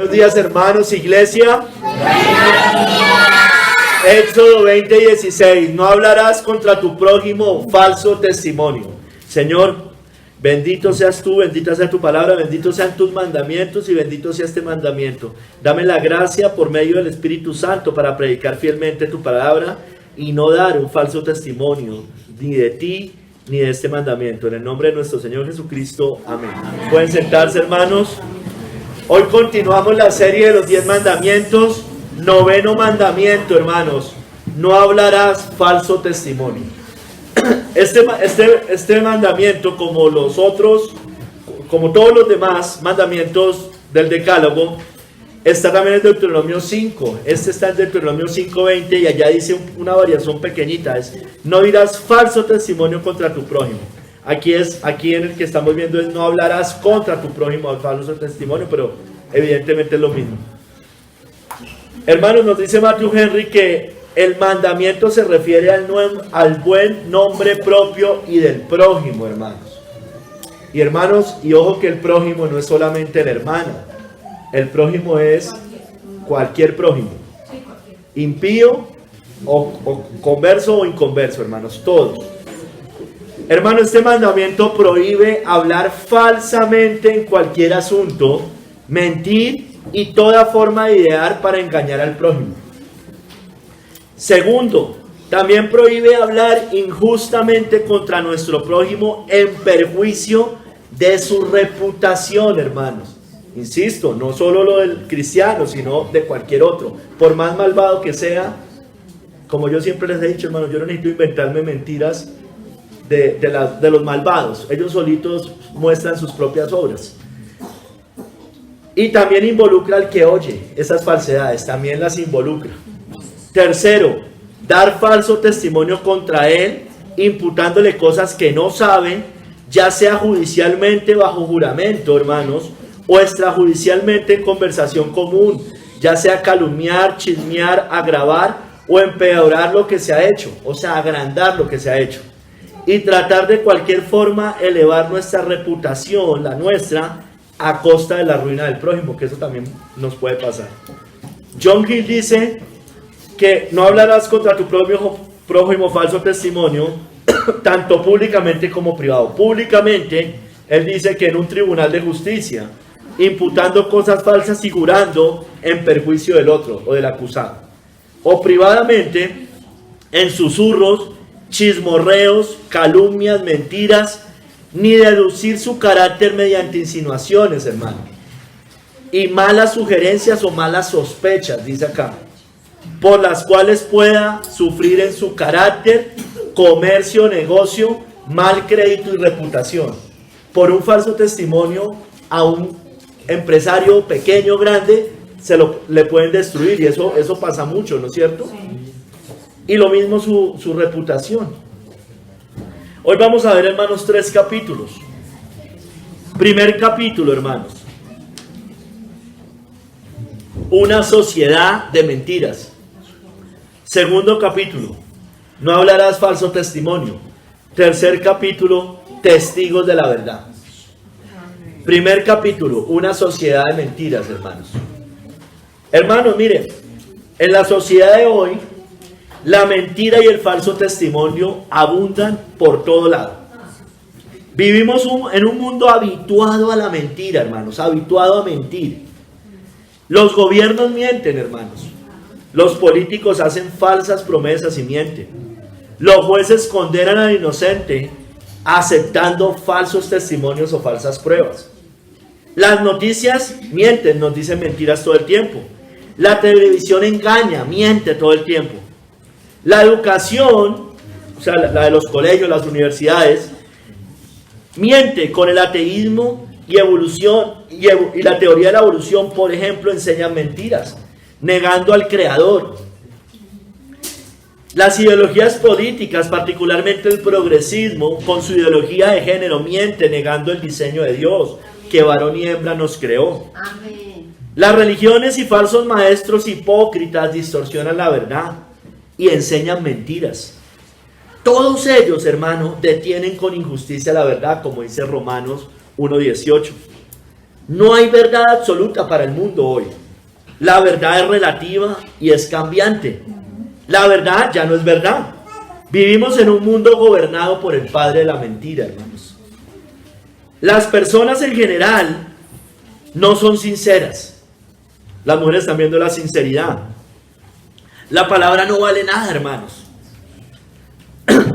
Buenos días, hermanos, iglesia. Éxodo 20:16. No hablarás contra tu prójimo falso testimonio. Señor, bendito seas tú, bendita sea tu palabra, benditos sean tus mandamientos y bendito sea este mandamiento. Dame la gracia por medio del Espíritu Santo para predicar fielmente tu palabra y no dar un falso testimonio ni de ti ni de este mandamiento. En el nombre de nuestro Señor Jesucristo. Amén. Pueden sentarse, hermanos. Hoy continuamos la serie de los 10 mandamientos. 9º mandamiento, hermanos. No hablarás falso testimonio. Este mandamiento, como los otros, como todos los demás mandamientos del Decálogo, está también en Deuteronomio 5. Este está en Deuteronomio 5:20 y allá dice una variación pequeñita. Es: no dirás falso testimonio contra tu prójimo. Aquí en el que estamos viendo es: no hablarás contra tu prójimo falso testimonio, pero evidentemente es lo mismo. Hermanos, nos dice Matthew Henry que el mandamiento se refiere al buen nombre propio y del prójimo, hermanos. Y hermanos, y ojo que el prójimo no es solamente el hermano. El prójimo es cualquier prójimo. Impío o converso o inconverso, hermanos, todos. Hermano, este mandamiento prohíbe hablar falsamente en cualquier asunto, mentir y toda forma de idear para engañar al prójimo. Segundo, también prohíbe hablar injustamente contra nuestro prójimo en perjuicio de su reputación, hermanos. Insisto, no solo lo del cristiano, sino de cualquier otro. Por más malvado que sea, como yo siempre les he dicho, hermanos, yo no necesito inventarme mentiras de los malvados. Ellos solitos muestran sus propias obras. Y también involucra al que oye esas falsedades, también las involucra. Tercero, dar falso testimonio contra él, imputándole cosas que no sabe, ya sea judicialmente bajo juramento, hermanos, o extrajudicialmente en conversación común, ya sea calumniar, chismear, agravar o empeorar lo que se ha hecho, o sea, agrandar lo que se ha hecho. Y tratar de cualquier forma elevar nuestra reputación, la nuestra, a costa de la ruina del prójimo, que eso también nos puede pasar. John Gill dice que no hablarás contra tu prójimo falso testimonio, tanto públicamente como privado. Públicamente, él dice que en un tribunal de justicia, imputando cosas falsas y jurando en perjuicio del otro o del acusado. O privadamente, en susurros, chismorreos, calumnias, mentiras, ni deducir su carácter mediante insinuaciones, hermano, y malas sugerencias o malas sospechas, dice acá, por las cuales pueda sufrir en su carácter, comercio, negocio, mal crédito y reputación. Por un falso testimonio a un empresario pequeño o grande le pueden destruir, y eso pasa mucho, ¿no es cierto? Y lo mismo su reputación. Hoy vamos a ver, hermanos, 3 capítulos. Primer capítulo, hermanos: una sociedad de mentiras. Segundo capítulo: no hablarás falso testimonio. Tercer capítulo: testigos de la verdad. Primer capítulo: una sociedad de mentiras, hermanos. Hermanos, miren, en la sociedad de hoy, la mentira y el falso testimonio abundan por todo lado. Vivimos en un mundo habituado a la mentira, hermanos, habituado a mentir. Los gobiernos mienten, hermanos. Los políticos hacen falsas promesas y mienten. Los jueces condenan al inocente aceptando falsos testimonios o falsas pruebas. Las noticias mienten, nos dicen mentiras todo el tiempo. La televisión engaña, miente todo el tiempo. La educación, o sea, la de los colegios, las universidades, miente con el ateísmo y evolución y la teoría de la evolución, por ejemplo, enseñan mentiras, negando al creador. Las ideologías políticas, particularmente el progresismo, con su ideología de género, miente negando el diseño de Dios, que varón y hembra nos creó. Amén. Las religiones y falsos maestros hipócritas distorsionan la verdad y enseñan mentiras. Todos ellos, hermano, detienen con injusticia la verdad, como dice Romanos 1:18. No hay verdad absoluta para el mundo hoy. La verdad es relativa y es cambiante. La verdad ya no es verdad. Vivimos en un mundo gobernado por el padre de la mentira, hermanos. Las personas en general no son sinceras. Las mujeres están viendo la sinceridad. La palabra no vale nada, hermanos.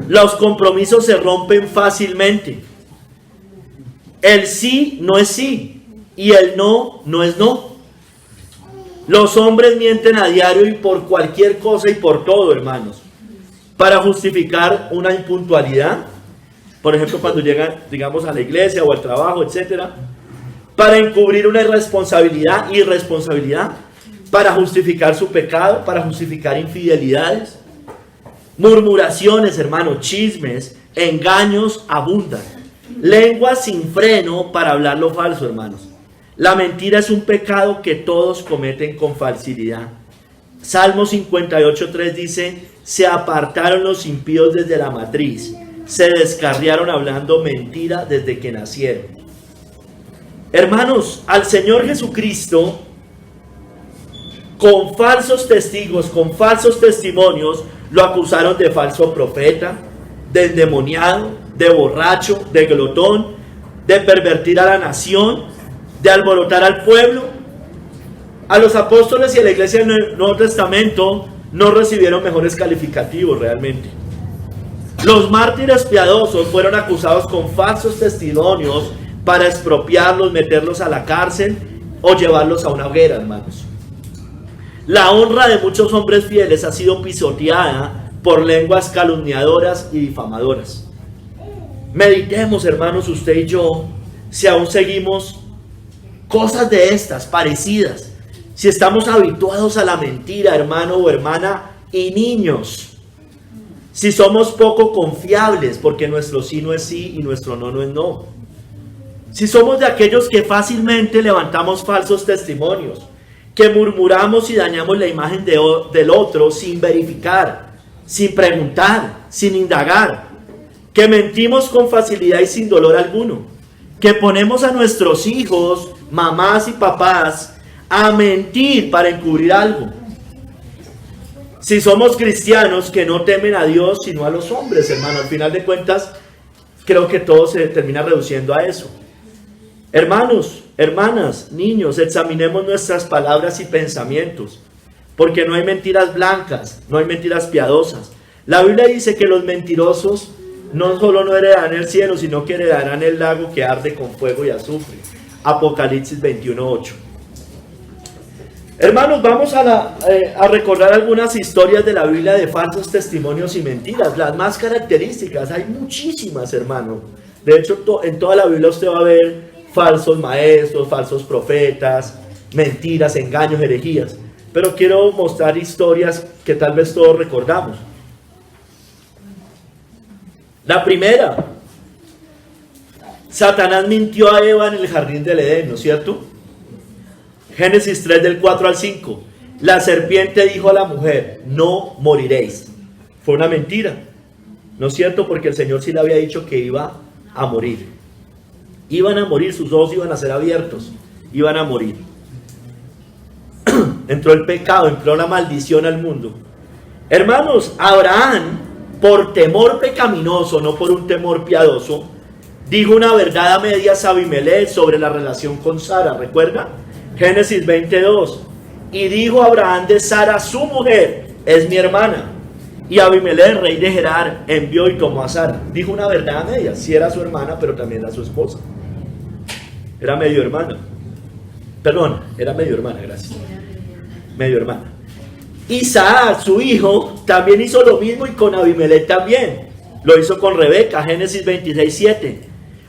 Los compromisos se rompen fácilmente. El sí no es sí y el no no es no. Los hombres mienten a diario y por cualquier cosa y por todo, hermanos, para justificar una impuntualidad. Por ejemplo, cuando llegan, digamos, a la iglesia o al trabajo, etcétera, para encubrir una irresponsabilidad, para justificar su pecado, para justificar infidelidades, murmuraciones, hermanos, chismes, engaños abundan, lengua sin freno para hablar lo falso, hermanos. La mentira es un pecado que todos cometen con facilidad. Salmo 58:3 dice: se apartaron los impíos desde la matriz, se descarriaron hablando mentira desde que nacieron. Hermanos, al Señor Jesucristo, con falsos testigos, con falsos testimonios, lo acusaron de falso profeta, de endemoniado, de borracho, de glotón, de pervertir a la nación, de alborotar al pueblo. A los apóstoles y a la iglesia del Nuevo Testamento no recibieron mejores calificativos realmente. Los mártires piadosos fueron acusados con falsos testimonios para expropiarlos, meterlos a la cárcel o llevarlos a una hoguera, hermanos. La honra de muchos hombres fieles ha sido pisoteada por lenguas calumniadoras y difamadoras. Meditemos, hermanos, usted y yo, si aún seguimos cosas de estas, parecidas, si estamos habituados a la mentira, hermano o hermana, y niños, si somos poco confiables, porque nuestro sí no es sí y nuestro no no es no, si somos de aquellos que fácilmente levantamos falsos testimonios, que murmuramos y dañamos la imagen del otro sin verificar, sin preguntar, sin indagar, que mentimos con facilidad y sin dolor alguno, que ponemos a nuestros hijos, mamás y papás a mentir para encubrir algo. Si somos cristianos que no temen a Dios sino a los hombres, hermano, al final de cuentas creo que todo se termina reduciendo a eso. Hermanos, hermanas, niños, examinemos nuestras palabras y pensamientos, porque no hay mentiras blancas, no hay mentiras piadosas. La Biblia dice que los mentirosos no solo no heredarán el cielo, sino que heredarán el lago que arde con fuego y azufre. Apocalipsis 21:8. Hermanos, vamos a recordar algunas historias de la Biblia de falsos testimonios y mentiras. Las más características, hay muchísimas, hermano. De hecho, en toda la Biblia usted va a ver falsos maestros, falsos profetas, mentiras, engaños, herejías. Pero quiero mostrar historias que tal vez todos recordamos. La primera, Satanás mintió a Eva en el jardín del Edén, ¿no es cierto? Génesis 3 del 4 al 5. La serpiente dijo a la mujer: no moriréis. Fue una mentira, ¿no es cierto? Porque el Señor sí le había dicho que iba a morir. Iban a morir, sus ojos iban a ser abiertos, iban a morir. Entró el pecado, entró la maldición al mundo. Hermanos, Abraham, por temor pecaminoso, no por un temor piadoso, dijo una verdad a medias a Abimelech sobre la relación con Sara, ¿recuerda? Génesis 22. Y dijo Abraham de Sara, su mujer, es mi hermana. Y Abimelech, rey de Gerar, envió y tomó a Sara. Dijo una verdad a medias, sí era su hermana, pero también era su esposa. Era medio hermana. Perdón, era medio hermana, gracias. Medio hermana. Isaac, su hijo, también hizo lo mismo y con Abimelech también. Lo hizo con Rebeca, Génesis 26:7.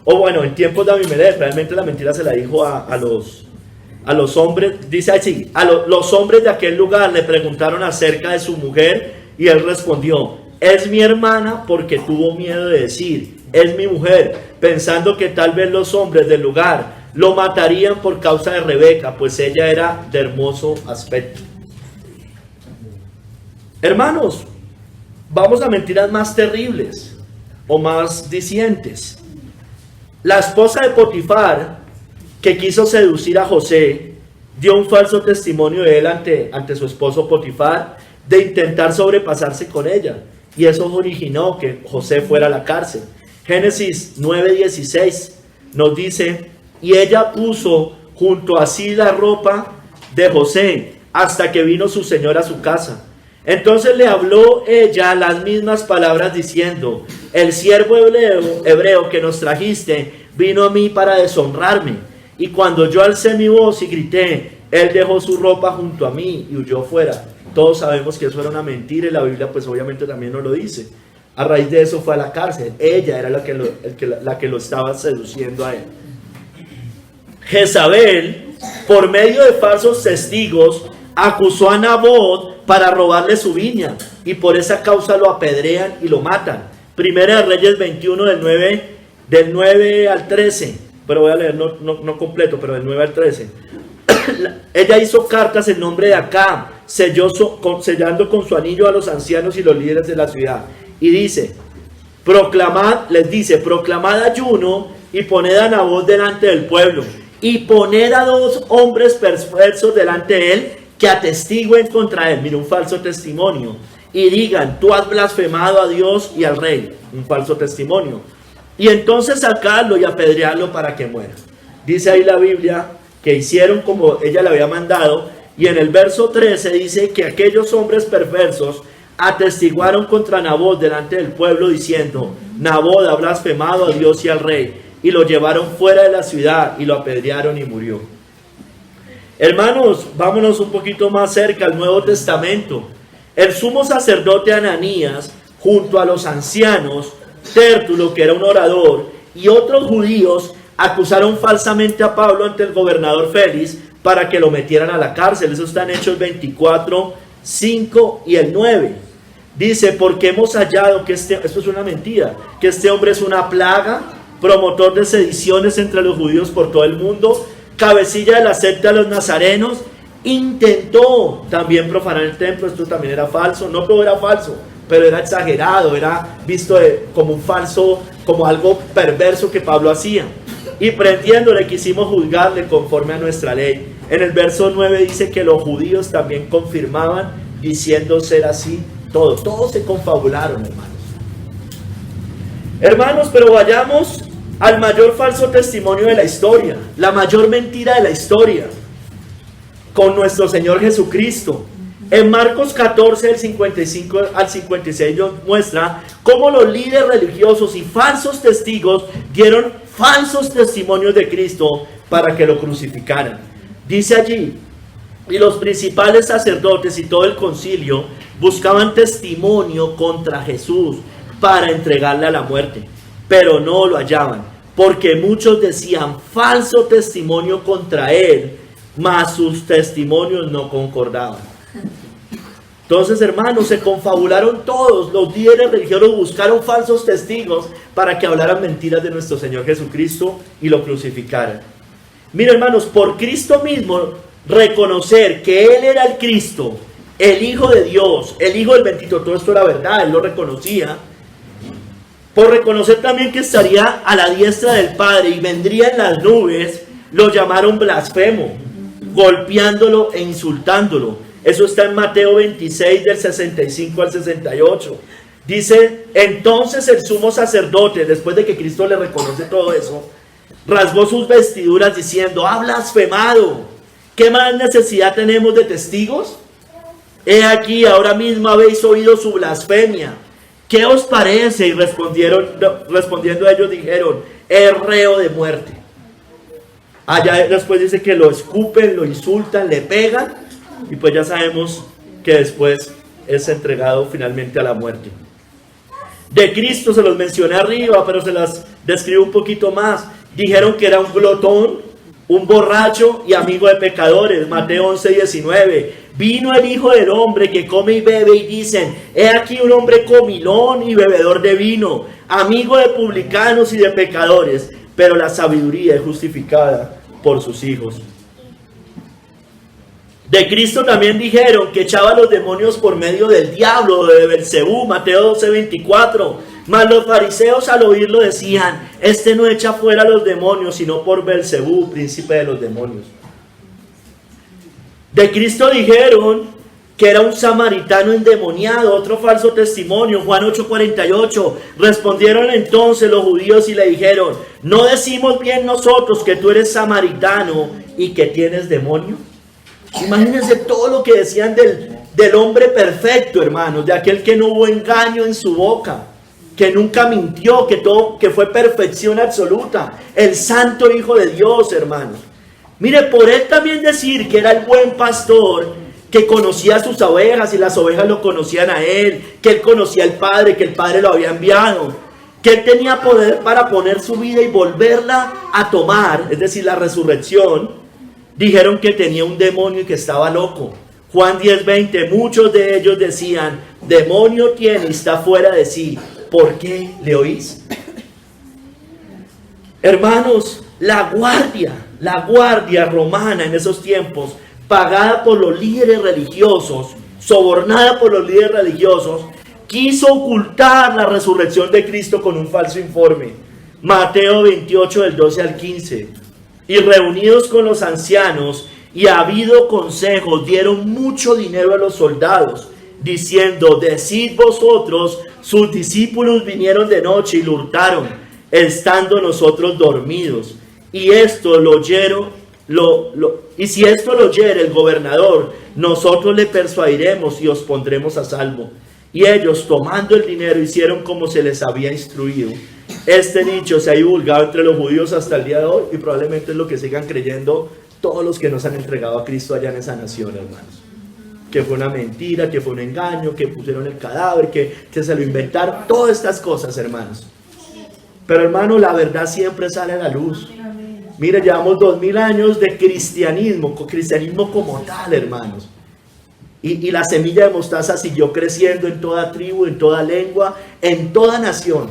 O bueno, en tiempos de Abimelech, realmente la mentira se la dijo a los hombres. Dice así: los hombres de aquel lugar le preguntaron acerca de su mujer y él respondió: es mi hermana, porque tuvo miedo de decir, es mi mujer, pensando que tal vez los hombres del lugar lo matarían por causa de Rebeca, pues ella era de hermoso aspecto. Hermanos, vamos a mentiras más terribles o más dicientes. La esposa de Potifar que quiso seducir a José, dio un falso testimonio de él ante su esposo Potifar, de intentar sobrepasarse con ella. Y eso originó que José fuera a la cárcel. Génesis 9:16 nos dice, y ella puso junto a sí la ropa de José, hasta que vino su señor a su casa. Entonces le habló ella las mismas palabras diciendo, el siervo hebreo que nos trajiste vino a mí para deshonrarme. Y cuando yo alcé mi voz y grité, él dejó su ropa junto a mí y huyó fuera. Todos sabemos que eso era una mentira y la Biblia pues obviamente también nos lo dice. A raíz de eso fue a la cárcel. Ella era la que lo estaba seduciendo a él. Jezabel, por medio de falsos testigos, acusó a Nabot para robarle su viña y por esa causa lo apedrean y lo matan. Primera de Reyes 21 del 9 al 13, pero voy a leer no completo, pero del 9 al 13. Ella hizo cartas en nombre de Acab, sellando con su anillo a los ancianos y los líderes de la ciudad. Y dice, proclamad ayuno y poned a Nabot delante del pueblo. Y poned a 2 hombres perversos delante de él que atestiguen contra él. Mira, un falso testimonio. Y digan, tú has blasfemado a Dios y al rey. Un falso testimonio. Y entonces sacarlo y apedrearlo para que muera. Dice ahí la Biblia que hicieron como ella le había mandado. Y en el verso 13 dice que aquellos hombres perversos atestiguaron contra Nabot delante del pueblo diciendo, Nabot ha blasfemado a Dios y al rey. Y lo llevaron fuera de la ciudad y lo apedrearon y murió. Hermanos, vámonos un poquito más cerca al Nuevo Testamento. El sumo sacerdote Ananías, junto a los ancianos, Tértulo, que era un orador, y otros judíos, acusaron falsamente a Pablo ante el gobernador Félix para que lo metieran a la cárcel. Eso está en Hechos 24, 5 y el 9. Dice, porque hemos hallado que esto es una mentira, que este hombre es una plaga, promotor de sediciones entre los judíos por todo el mundo, cabecilla de la secta de los nazarenos, intentó también profanar el templo. Esto también era falso, no todo era falso, pero era exagerado, era visto como un falso, como algo perverso que Pablo hacía. Y prendiéndole quisimos juzgarle conforme a nuestra ley. En el verso 9 dice que los judíos también confirmaban, diciendo ser así todo. Todos se confabularon, hermanos. Hermanos, pero vayamos al mayor falso testimonio de la historia, la mayor mentira de la historia, con nuestro Señor Jesucristo. En Marcos 14, del 55 al 56, nos muestra cómo los líderes religiosos y falsos testigos dieron falsos testimonios de Cristo para que lo crucificaran. Dice allí, y los principales sacerdotes y todo el concilio buscaban testimonio contra Jesús para entregarle a la muerte, pero no lo hallaban, porque muchos decían falso testimonio contra él, mas sus testimonios no concordaban. Entonces, hermanos, se confabularon todos. Los líderes religiosos buscaron falsos testigos para que hablaran mentiras de nuestro Señor Jesucristo y lo crucificaran. Mira, hermanos, por Cristo mismo, reconocer que Él era el Cristo, el Hijo de Dios, el Hijo del Bendito, todo esto era verdad, Él lo reconocía. Por reconocer también que estaría a la diestra del Padre y vendría en las nubes, lo llamaron blasfemo, golpeándolo e insultándolo. Eso está en Mateo 26, del 65 al 68. Dice, entonces el sumo sacerdote, después de que Cristo le reconoce todo eso, rasgó sus vestiduras diciendo, ha blasfemado. ¿Qué más necesidad tenemos de testigos? He aquí, ahora mismo habéis oído su blasfemia. ¿Qué os parece? Y respondiendo ellos dijeron, es reo de muerte. Allá después dice que lo escupen, lo insultan, le pegan. Y pues ya sabemos que después es entregado finalmente a la muerte. De Cristo se los mencioné arriba, pero se las describo un poquito más. Dijeron que era un glotón, un borracho y amigo de pecadores. Mateo 11, 19. Vino el Hijo del Hombre que come y bebe y dicen, he aquí un hombre comilón y bebedor de vino, amigo de publicanos y de pecadores, pero la sabiduría es justificada por sus hijos. De Cristo también dijeron que echaba a los demonios por medio del diablo, de Belcebú, Mateo 12, 24. Mas los fariseos al oírlo decían: este no echa fuera a los demonios, sino por Belcebú, príncipe de los demonios. De Cristo dijeron que era un samaritano endemoniado, otro falso testimonio. Juan 8:48. Respondieron entonces los judíos y le dijeron: ¿no decimos bien nosotros que tú eres samaritano y que tienes demonio? Imagínense todo lo que decían del hombre perfecto, hermanos, de aquel que no hubo engaño en su boca, que nunca mintió, que fue perfección absoluta, el santo Hijo de Dios, hermanos. Mire, por él también decir que era el buen pastor, que conocía a sus ovejas y las ovejas lo conocían a él, que él conocía al Padre, que el Padre lo había enviado, que él tenía poder para poner su vida y volverla a tomar, es decir, la resurrección. Dijeron que tenía un demonio y que estaba loco. Juan 10:20, muchos de ellos decían: demonio tiene y está fuera de sí, ¿por qué le oís? Hermanos, la guardia romana en esos tiempos, pagada por los líderes religiosos, sobornada por los líderes religiosos, quiso ocultar la resurrección de Cristo con un falso informe. Mateo 28 del 12 al 15. Y reunidos con los ancianos y habido consejo, dieron mucho dinero a los soldados, diciendo: decid vosotros, sus discípulos vinieron de noche y lo hurtaron, estando nosotros dormidos. Y esto lo oyeron, y si esto lo oyere el gobernador, nosotros le persuadiremos y os pondremos a salvo. Y ellos, tomando el dinero, hicieron como se les había instruido. Este dicho se ha divulgado entre los judíos hasta el día de hoy, y probablemente es lo que sigan creyendo todos los que nos han entregado a Cristo allá en esa nación, hermanos. Que fue una mentira, que fue un engaño, que pusieron el cadáver, que se lo inventaron, todas estas cosas, hermanos. Pero, hermano, la verdad siempre sale a la luz. Mire, llevamos 2000 años de cristianismo como tal, hermanos. Y la semilla de mostaza siguió creciendo en toda tribu, en toda lengua, en toda nación.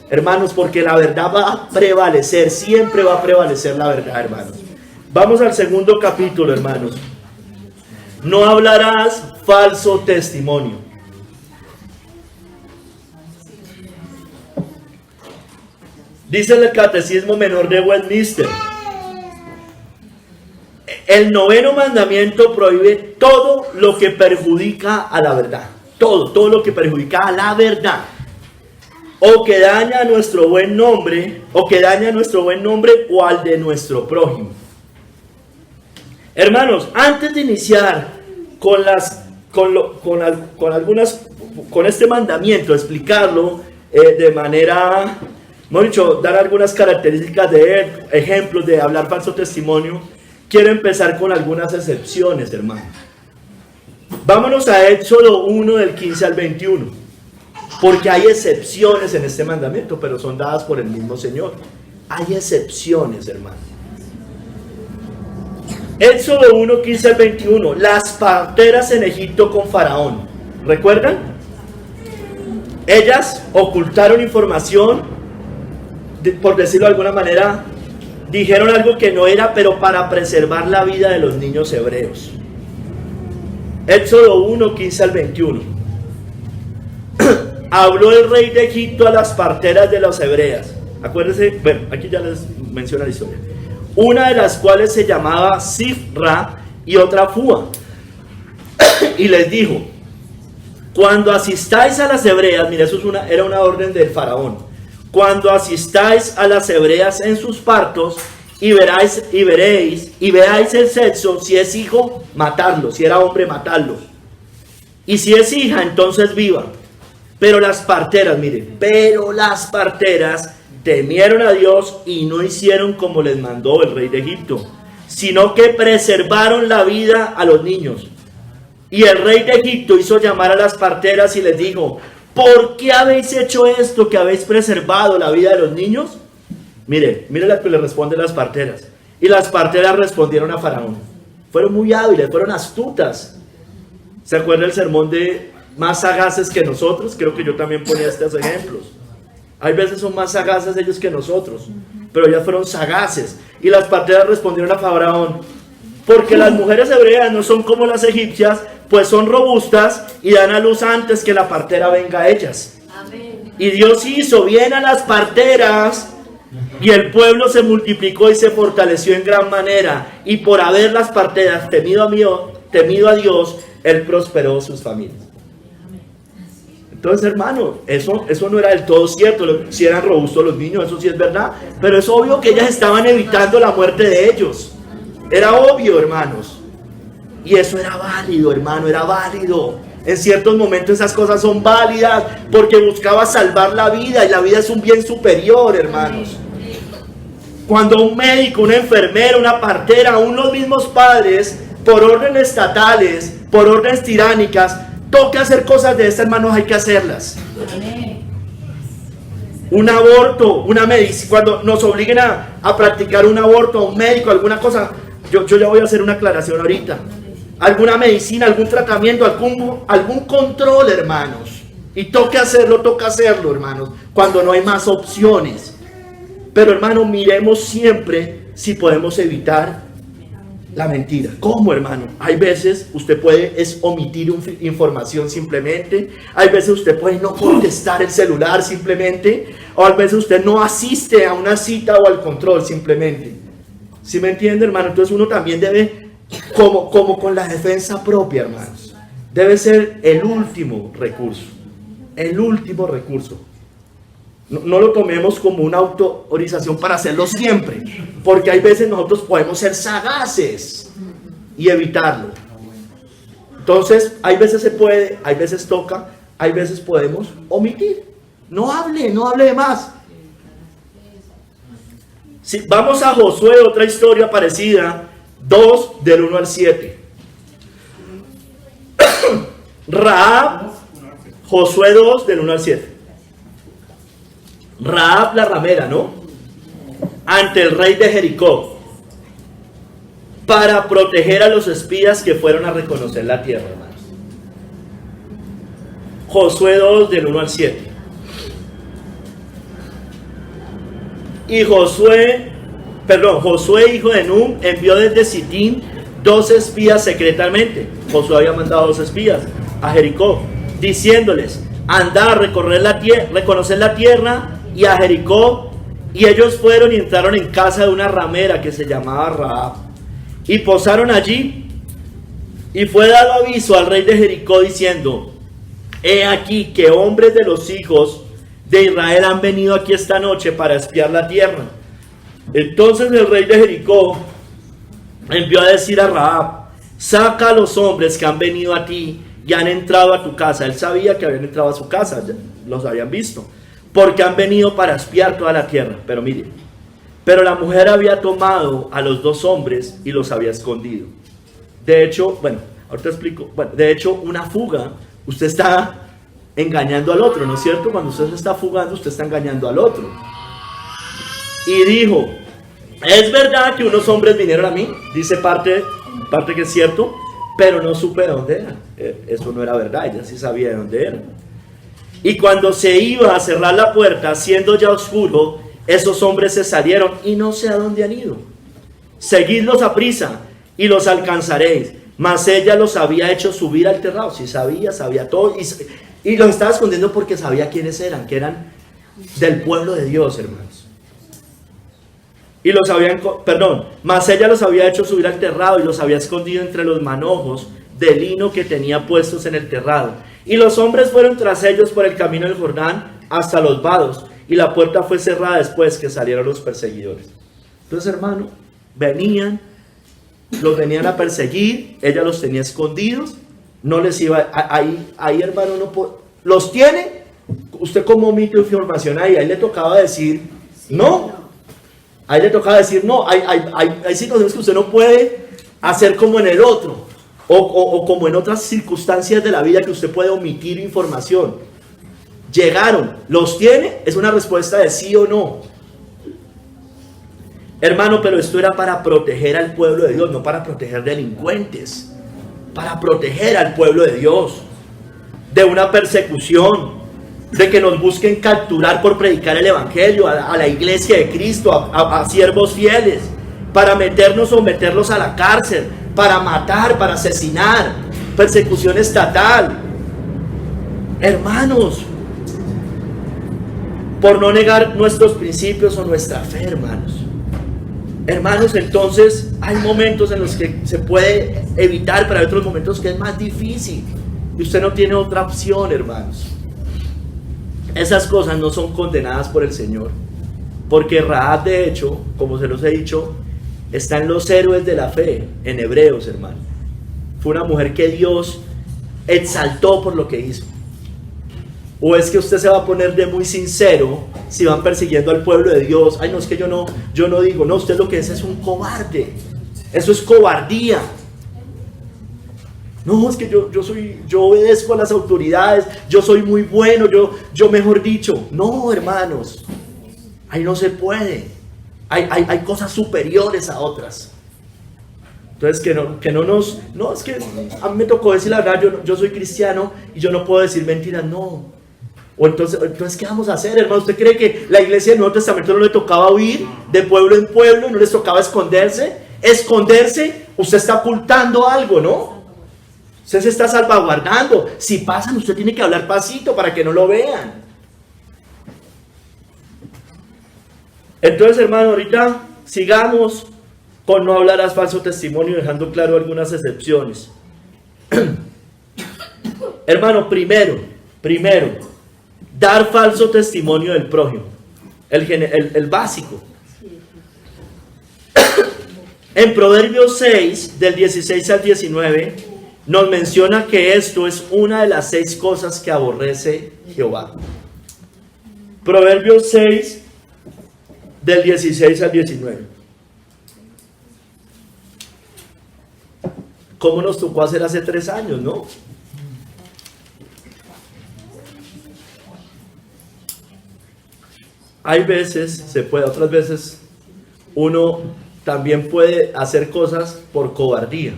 Hermanos, porque la verdad va a prevalecer, siempre va a prevalecer la verdad, hermanos. Vamos al segundo capítulo, hermanos. No hablarás falso testimonio. Dice el Catecismo Menor de Westminster: el noveno mandamiento prohíbe todo lo que perjudica a la verdad. Todo lo que perjudica a la verdad. O que daña a nuestro buen nombre, o al de nuestro prójimo. Hermanos, antes de iniciar con este mandamiento, explicarlo de manera, hemos dicho, dar algunas características de él, ejemplos de hablar falso testimonio, quiero empezar con algunas excepciones, hermanos. Vámonos a Éxodo 1 del 15 al 21, porque hay excepciones en este mandamiento, pero son dadas por el mismo Señor. Hay excepciones, hermanos. Éxodo 1, 15 al 21. Las parteras en Egipto con Faraón. ¿Recuerdan? Ellas ocultaron información, por decirlo de alguna manera, dijeron algo que no era, pero para preservar la vida de los niños hebreos. Éxodo 1, 15 al 21. Habló el rey de Egipto a las parteras de las hebreas. Acuérdense, bueno, aquí ya les menciona la historia. Una de las cuales se llamaba Sifra y otra Fua. Y les dijo: cuando asistáis a las hebreas, mira, eso era una orden del faraón. Cuando asistáis a las hebreas en sus partos y veáis el sexo, si es hijo, matadlo, si era hombre, matadlo. Y si es hija, entonces viva. Pero las parteras temieron a Dios y no hicieron como les mandó el rey de Egipto, sino que preservaron la vida a los niños. Y el rey de Egipto hizo llamar a las parteras y les dijo: ¿por qué habéis hecho esto, que habéis preservado la vida de los niños? Mire lo que le responden las parteras. Y las parteras respondieron a Faraón. Fueron muy hábiles, fueron astutas. ¿Se acuerda el sermón de más sagaces que nosotros? Creo que yo también ponía estos ejemplos. Hay veces son más sagaces ellos que nosotros, pero ellas fueron sagaces. Y las parteras respondieron a Faraón: porque las mujeres hebreas no son como las egipcias, pues son robustas y dan a luz antes que la partera venga a ellas. Amén. Y Dios hizo bien a las parteras, y el pueblo se multiplicó y se fortaleció en gran manera. Y por haber las parteras temido a Dios, Él prosperó sus familias. Entonces, hermano, eso no era del todo cierto. Si eran robustos los niños, eso sí es verdad. Pero es obvio que ellas estaban evitando la muerte de ellos. Era obvio, hermanos. Y eso era válido, hermano, era válido. En ciertos momentos esas cosas son válidas porque buscaba salvar la vida, y la vida es un bien superior, hermanos. Cuando un médico, una enfermera, una partera, aún los mismos padres, por órdenes estatales, por órdenes tiránicas, toca hacer cosas de estas, hermanos, hay que hacerlas. Un aborto, una medicina, cuando nos obliguen a practicar un aborto, un médico, alguna cosa, yo ya voy a hacer una aclaración ahorita. Alguna medicina, algún tratamiento, algún control, hermanos. Y toca hacerlo, hermanos, cuando no hay más opciones. Pero, hermano, miremos siempre si podemos evitar la mentira. ¿Cómo, hermano? Hay veces usted puede omitir información simplemente. Hay veces usted puede no contestar el celular simplemente. O a veces usted no asiste a una cita o al control simplemente. ¿Sí me entiende, hermano? Entonces uno también debe, como con la defensa propia, hermanos, debe ser el último recurso. El último recurso. No lo tomemos como una autorización para hacerlo siempre, porque hay veces nosotros podemos ser sagaces y evitarlo. Entonces, hay veces se puede, hay veces toca, hay veces podemos omitir. No hable de más. Si vamos a Josué, otra historia parecida, 2 del 1 al 7. Rahab, Josué 2 del 1 al 7. Rahab la ramera, ¿no? Ante el rey de Jericó, para proteger a los espías que fueron a reconocer la tierra, hermanos. Josué 2 del 1 al 7. Y Josué hijo de Nun envió desde Sitín 2 espías secretamente. Josué había mandado 2 espías a Jericó, diciéndoles: andad a recorrer la tierra, reconocer la tierra y a Jericó. Y ellos fueron y entraron en casa de una ramera que se llamaba Rahab, y posaron allí. Y fue dado aviso al rey de Jericó diciendo: he aquí que hombres de los hijos de Israel han venido aquí esta noche para espiar la tierra. Entonces el rey de Jericó envió a decir a Rahab: saca a los hombres que han venido a ti y han entrado a tu casa. Él sabía que habían entrado a su casa, los habían visto, porque han venido para espiar toda la tierra. Pero mire, pero la mujer había tomado a los 2 hombres y los había escondido. De hecho, ahorita explico. De hecho, una fuga, usted está engañando al otro, ¿no es cierto? Cuando usted se está fugando, usted está engañando al otro. Y dijo: es verdad que unos hombres vinieron a mí, dice parte que es cierto, pero no supe de dónde eran. Eso no era verdad, ella sí sabía de dónde eran. Y cuando se iba a cerrar la puerta, siendo ya oscuro, esos hombres se salieron y no sé a dónde han ido. Seguidlos a prisa y los alcanzaréis. Mas ella los había hecho subir al terrado. Sí, sabía todo, y los estaba escondiendo porque sabía quiénes eran, que eran del pueblo de Dios, hermanos. Y mas ella los había hecho subir al terrado y los había escondido entre los manojos de lino que tenía puestos en el terrado. Y los hombres fueron tras ellos por el camino del Jordán hasta los vados, y la puerta fue cerrada después que salieron los perseguidores. Entonces, hermano, los venían a perseguir, ella los tenía escondidos, no les iba, ahí hermano, los tiene, usted como omite información ahí le tocaba decir no, hay situaciones que usted no puede hacer como en el otro, o como en otras circunstancias de la vida que usted puede omitir información. Llegaron, los tiene, es una respuesta de sí o no. Hermano, pero esto era para proteger al pueblo de Dios, no para proteger delincuentes, para proteger al pueblo de Dios de una persecución, de que nos busquen capturar por predicar el evangelio a la iglesia de Cristo, a siervos fieles, para meternos o meterlos a la cárcel, para matar, para asesinar, persecución estatal. Hermanos, por no negar nuestros principios o nuestra fe, hermanos. Hermanos, entonces hay momentos en los que se puede evitar, pero hay otros momentos que es más difícil y usted no tiene otra opción, hermanos. Esas cosas no son condenadas por el Señor, porque Rahab, de hecho, como se los he dicho, está en los héroes de la fe, en Hebreos, hermano. Fue una mujer que Dios exaltó por lo que hizo. ¿O es que usted se va a poner de muy sincero si van persiguiendo al pueblo de Dios? Ay, no, es que yo no digo, no, usted lo que es un cobarde. Eso es cobardía. No, es que yo obedezco a las autoridades, yo soy muy bueno, yo mejor dicho. No, hermanos, ahí no se puede. Hay cosas superiores a otras. Entonces no, es que a mí me tocó decir la verdad, yo soy cristiano y yo no puedo decir mentiras, no. O entonces, ¿qué vamos a hacer, hermano? ¿Usted cree que la iglesia del Nuevo Testamento no le tocaba huir de pueblo en pueblo, no les tocaba esconderse? Esconderse, usted está ocultando algo, ¿no? Usted se está salvaguardando. Si pasan, usted tiene que hablar pasito para que no lo vean. Entonces, hermano, ahorita sigamos con no hablarás falso testimonio, dejando claro algunas excepciones. Hermano, primero, dar falso testimonio del prójimo, el básico. En Proverbios 6, del 16 al 19, nos menciona que esto es una de las 6 cosas que aborrece Jehová. Proverbios 6, del 16 al 19. ¿Cómo nos tocó hacer hace 3 años, no? Hay veces, se puede, otras veces, uno también puede hacer cosas por cobardía.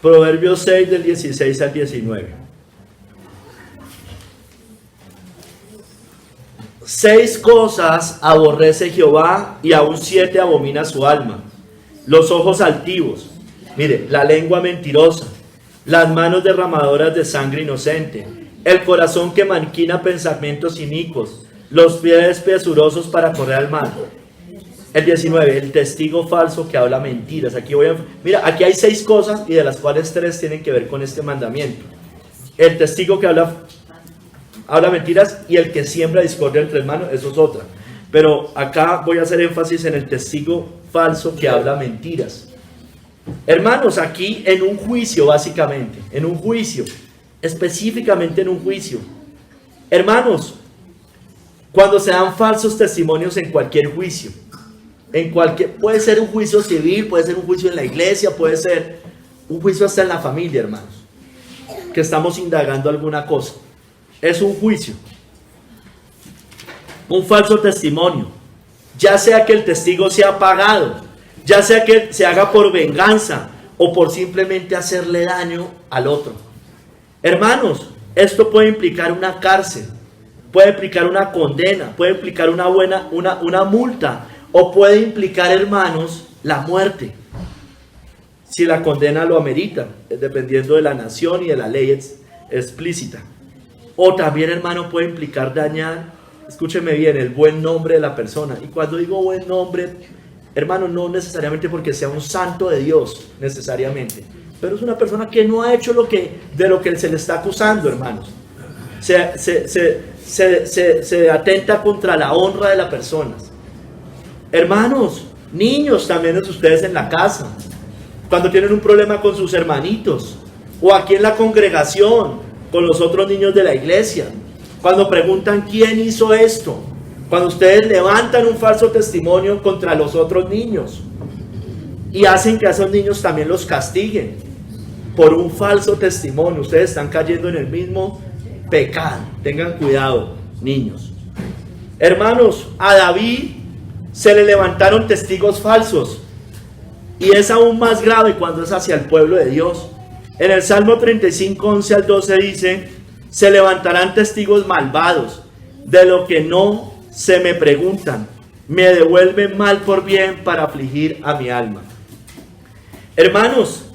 Proverbios 6, del 16 al 19. 6 cosas aborrece Jehová y aún 7 abomina su alma. Los ojos altivos, mire, la lengua mentirosa, las manos derramadoras de sangre inocente, el corazón que maquina pensamientos inicuos, los pies presurosos para correr al mal. El 19, el testigo falso que habla mentiras. Mira, aquí hay 6 cosas y de las cuales 3 tienen que ver con este mandamiento. El testigo que habla mentiras y el que siembra discordia entre hermanos, eso es otra. Pero acá voy a hacer énfasis en el testigo falso que habla mentiras. Hermanos, aquí en un juicio, básicamente, en un juicio, específicamente en un juicio. Hermanos, cuando se dan falsos testimonios en cualquier juicio, puede ser un juicio civil, puede ser un juicio en la iglesia, puede ser un juicio hasta en la familia, hermanos, que estamos indagando alguna cosa. Es un juicio, un falso testimonio, ya sea que el testigo sea pagado, ya sea que se haga por venganza o por simplemente hacerle daño al otro. Hermanos, esto puede implicar una cárcel, puede implicar una condena, puede implicar una multa, o puede implicar, hermanos, la muerte, si la condena lo amerita, dependiendo de la nación y de la ley explícita. O también, hermano, puede implicar dañar, escúcheme bien, el buen nombre de la persona. Y cuando digo buen nombre, hermano, no necesariamente porque sea un santo de Dios, necesariamente, pero es una persona que no ha hecho de lo que se le está acusando, hermanos. Se atenta contra la honra de las personas. Hermanos, niños, también es ustedes en la casa, cuando tienen un problema con sus hermanitos, o aquí en la congregación, con los otros niños de la iglesia, cuando preguntan quién hizo esto, cuando ustedes levantan un falso testimonio contra los otros niños, y hacen que a esos niños también los castiguen, por un falso testimonio, ustedes están cayendo en el mismo pecado. Tengan cuidado, niños. Hermanos, a David se le levantaron testigos falsos, y es aún más grave cuando es hacia el pueblo de Dios. En el Salmo 35, 11 al 12 dice: se levantarán testigos malvados de lo que no se me preguntan, me devuelven mal por bien para afligir a mi alma. Hermanos,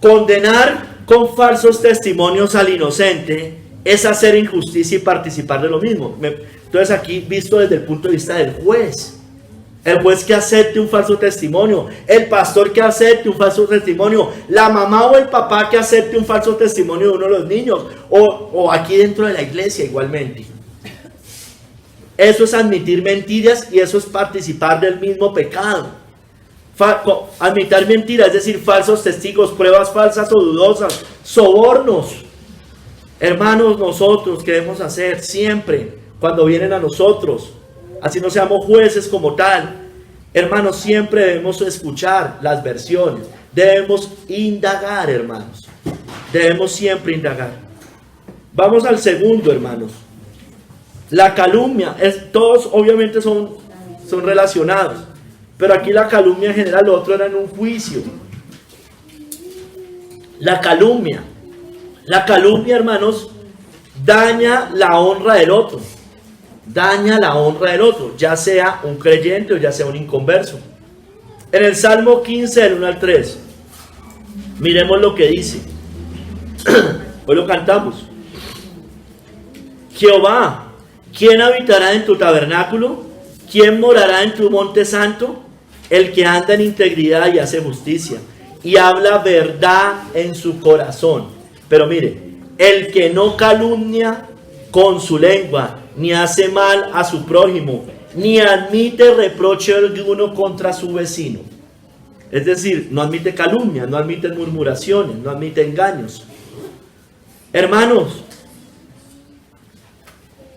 condenar con falsos testimonios al inocente es hacer injusticia y participar de lo mismo. Entonces aquí visto desde el punto de vista del juez. El juez que acepte un falso testimonio, el pastor que acepte un falso testimonio, la mamá o el papá que acepte un falso testimonio de uno de los niños, o aquí dentro de la iglesia igualmente. Eso es admitir mentiras y eso es participar del mismo pecado. Admitir mentiras, es decir, falsos testigos, pruebas falsas o dudosas, sobornos. Hermanos, nosotros queremos hacer siempre cuando vienen a nosotros, así no seamos jueces como tal, hermanos, siempre debemos escuchar las versiones, debemos indagar, hermanos, debemos siempre indagar. Vamos al segundo, hermanos. La calumnia, todos obviamente son relacionados, pero aquí la calumnia en general, lo otro era en un juicio. La calumnia, hermanos, daña la honra del otro. Daña la honra del otro, ya sea un creyente o ya sea un inconverso. En el Salmo 15, del 1 al 3, miremos lo que dice. Hoy lo cantamos. Jehová, ¿quién habitará en tu tabernáculo? ¿Quién morará en tu monte santo? El que anda en integridad y hace justicia, y habla verdad en su corazón. Pero mire, el que no calumnia con su lengua, ni hace mal a su prójimo, ni admite reproche alguno contra su vecino. Es decir, no admite calumnia, no admite murmuraciones, no admite engaños. Hermanos,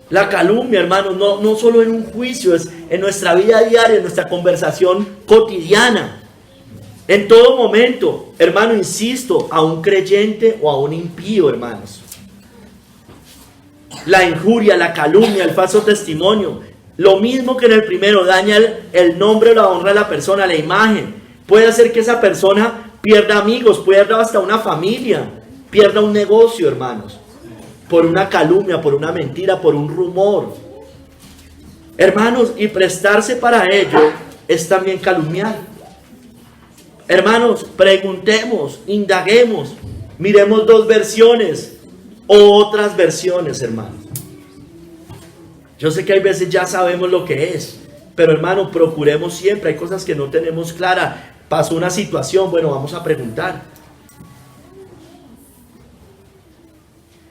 la calumnia, hermanos, no solo en un juicio, es en nuestra vida diaria, en nuestra conversación cotidiana. En todo momento, hermano, insisto, a un creyente o a un impío, hermanos. La injuria, la calumnia, el falso testimonio, lo mismo que en el primero, daña el nombre o la honra de la persona, la imagen. Puede hacer que esa persona pierda amigos, pierda hasta una familia, pierda un negocio, hermanos, por una calumnia, por una mentira, por un rumor. Hermanos, y prestarse para ello es también calumniar. Hermanos, preguntemos, indaguemos, miremos dos versiones o otras versiones, hermanos. Yo sé que hay veces ya sabemos lo que es, pero hermano, procuremos siempre, hay cosas que no tenemos clara. Pasó una situación, bueno, vamos a preguntar.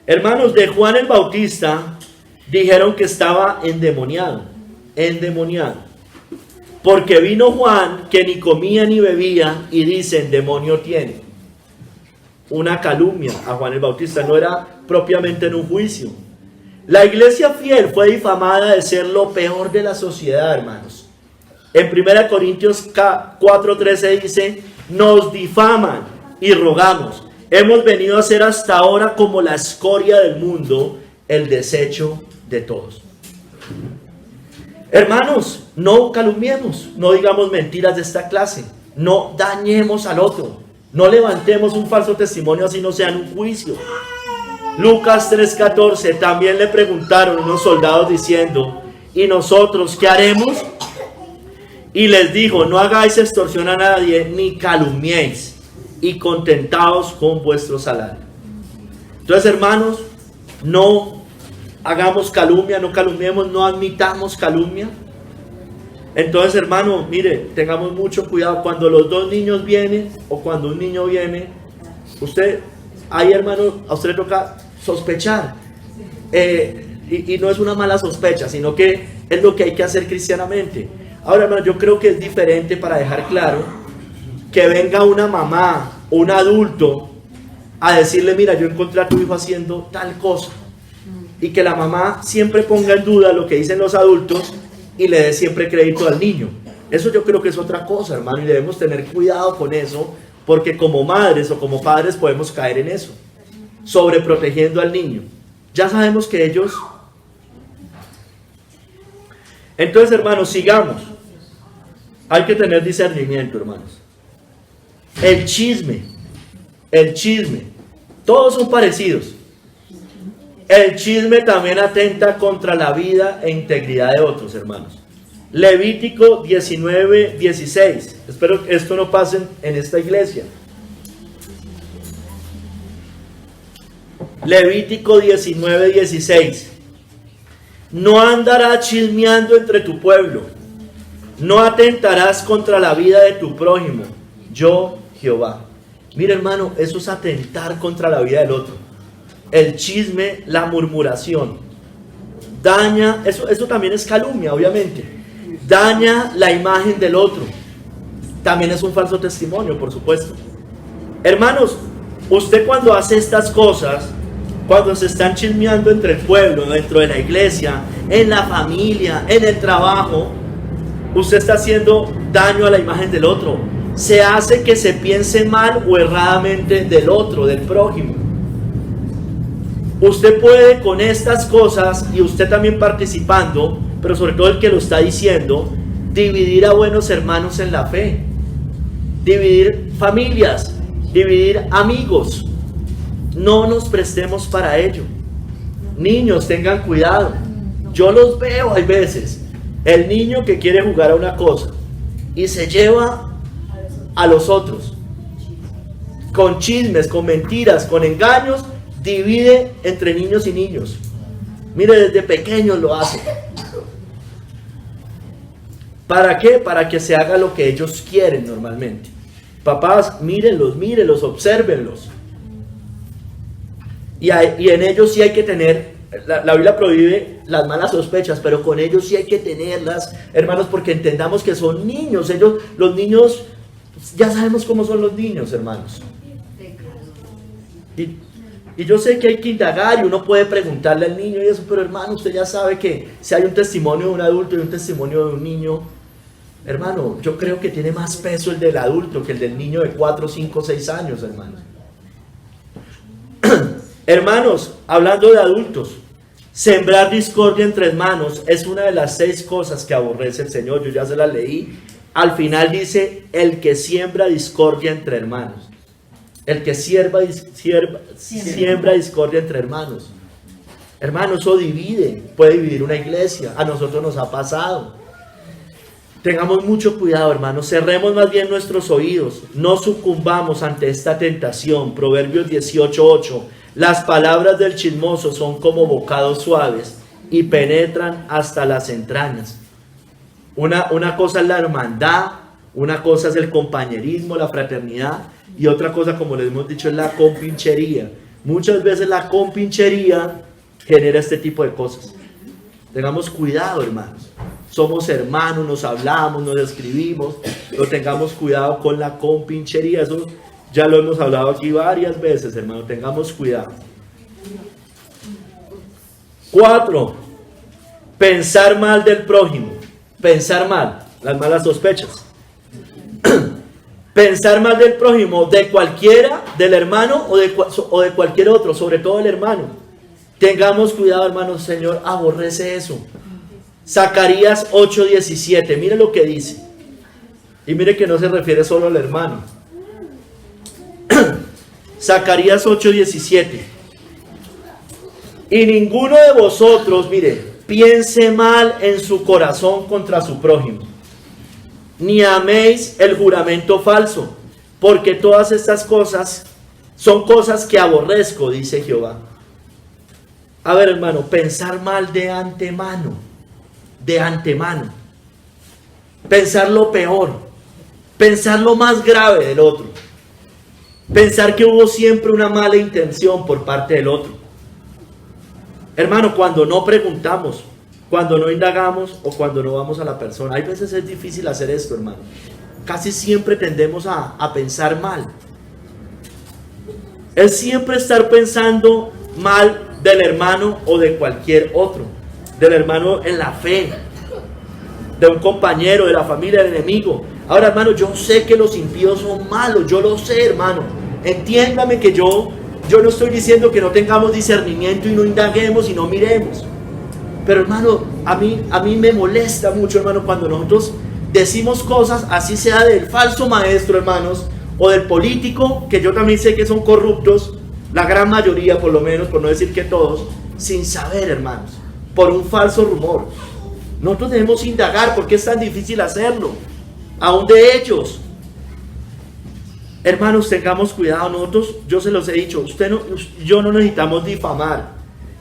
Hermanos, de Juan el Bautista dijeron que estaba endemoniado, porque vino Juan que ni comía ni bebía y dicen, demonio tiene. Una calumnia a Juan el Bautista, no era propiamente en un juicio. La iglesia fiel fue difamada de ser lo peor de la sociedad, hermanos. En 1 Corintios 4:13 dice, nos difaman y rogamos. Hemos venido a ser hasta ahora como la escoria del mundo, el desecho de todos. Hermanos, no calumniemos, no digamos mentiras de esta clase, no dañemos al otro, no levantemos un falso testimonio así no sea en un juicio. Lucas 3:14, también le preguntaron unos soldados diciendo, ¿y nosotros qué haremos? Y les dijo, no hagáis extorsión a nadie, ni calumniéis, y contentaos con vuestro salario. Entonces, hermanos, no hagamos calumnia, no calumniemos, no admitamos calumnia. Entonces, hermano, mire, tengamos mucho cuidado cuando los dos niños vienen o cuando un niño viene. Usted, ahí, hermano, a usted le toca sospechar. Y no es una mala sospecha, sino que es lo que hay que hacer cristianamente. Ahora, hermano, yo creo que es diferente, para dejar claro, que venga una mamá, un adulto, a decirle, mira, yo encontré a tu hijo haciendo tal cosa. Y que la mamá siempre ponga en duda lo que dicen los adultos y le dé siempre crédito al niño. Eso yo creo que es otra cosa, hermano, y debemos tener cuidado con eso, porque como madres o como padres podemos caer en eso, sobreprotegiendo al niño. Ya sabemos que ellos... Entonces, hermanos, sigamos. Hay que tener discernimiento, hermanos. El chisme, todos son parecidos. El chisme también atenta contra la vida e integridad de otros, hermanos. Levítico 19:16. Espero que esto no pase en esta iglesia. Levítico 19:16. No andarás chismeando entre tu pueblo, no atentarás contra la vida de tu prójimo, yo Jehová. Mira, hermano, eso es atentar contra la vida del otro. El chisme, la murmuración, daña, eso también es calumnia, obviamente. Daña la imagen del otro. También es un falso testimonio, por supuesto. Hermanos, usted cuando hace estas cosas, cuando se están chismeando entre el pueblo, dentro de la iglesia, en la familia, en el trabajo, usted está haciendo daño a la imagen del otro. Se hace que se piense mal o erradamente del otro, del prójimo. Usted puede con estas cosas, y usted también participando, pero sobre todo el que lo está diciendo, dividir a buenos hermanos en la fe, dividir familias, dividir amigos. No nos prestemos para ello. Niños, tengan cuidado. Yo los veo, hay veces, el niño que quiere jugar a una cosa y se lleva a los otros con chismes, con mentiras, con engaños, divide entre niños y niños. Mire, desde pequeños lo hace. ¿Para qué? Para que se haga lo que ellos quieren normalmente. Papás, mírenlos, obsérvenlos. Y en ellos sí hay que tener, la Biblia prohíbe las malas sospechas, pero con ellos sí hay que tenerlas, hermanos, porque entendamos que son niños. Los niños, ya sabemos cómo son los niños, hermanos. Y yo sé que hay que indagar y uno puede preguntarle al niño y eso, pero hermano, usted ya sabe que si hay un testimonio de un adulto y un testimonio de un niño, hermano, yo creo que tiene más peso el del adulto que el del niño de 4, 5, 6 años, hermanos. Hermanos, hablando de adultos, sembrar discordia entre hermanos es una de las 6 cosas que aborrece el Señor. Yo ya se las leí. Al final dice, el que siembra discordia entre hermanos. El que siembra discordia entre hermanos. Hermanos, eso divide, puede dividir una iglesia. A nosotros nos ha pasado. Tengamos mucho cuidado, hermanos. Cerremos más bien nuestros oídos. No sucumbamos ante esta tentación. Proverbios 18:8. Las palabras del chismoso son como bocados suaves y penetran hasta las entrañas. Una cosa es la hermandad, una cosa es el compañerismo, la fraternidad, y otra cosa, como les hemos dicho, es la compinchería. Muchas veces la compinchería genera este tipo de cosas. Tengamos cuidado, hermanos. Somos hermanos, nos hablamos, nos escribimos, pero tengamos cuidado con la compinchería. Eso ya lo hemos hablado aquí varias veces, hermano. Tengamos cuidado. 4. Pensar mal del prójimo. Pensar mal, las malas sospechas. Pensar mal del prójimo, de cualquiera, del hermano o de cualquier otro, sobre todo el hermano. Tengamos cuidado, hermanos. Señor aborrece eso. Zacarías 8:17, mire lo que dice. Y mire que no se refiere solo al hermano. Zacarías 8:17. Y ninguno de vosotros, mire, piense mal en su corazón contra su prójimo, ni améis el juramento falso, porque todas estas cosas son cosas que aborrezco, dice Jehová. A ver, hermano, pensar mal de antemano, pensar lo peor, pensar lo más grave del otro, pensar que hubo siempre una mala intención por parte del otro. Hermano, cuando no preguntamos, cuando no indagamos o cuando no vamos a la persona, hay veces es difícil hacer esto, hermano. Casi siempre tendemos a pensar mal. Es siempre estar pensando mal del hermano o de cualquier otro, del hermano en la fe, de un compañero, de la familia, del enemigo. Ahora, hermano, yo sé que los impíos son malos, yo lo sé, hermano. Entiéndame que yo no estoy diciendo que no tengamos discernimiento y no indaguemos y no miremos. Pero, hermano, a mí me molesta mucho, hermano, cuando nosotros decimos cosas, así sea del falso maestro, hermanos, o del político, que yo también sé que son corruptos, la gran mayoría, por lo menos, por no decir que todos, sin saber, hermanos, por un falso rumor. Nosotros debemos indagar. ¿Por qué es tan difícil hacerlo? Aún de ellos. Hermanos, tengamos cuidado. Nosotros, yo se los he dicho, yo no necesitamos difamar,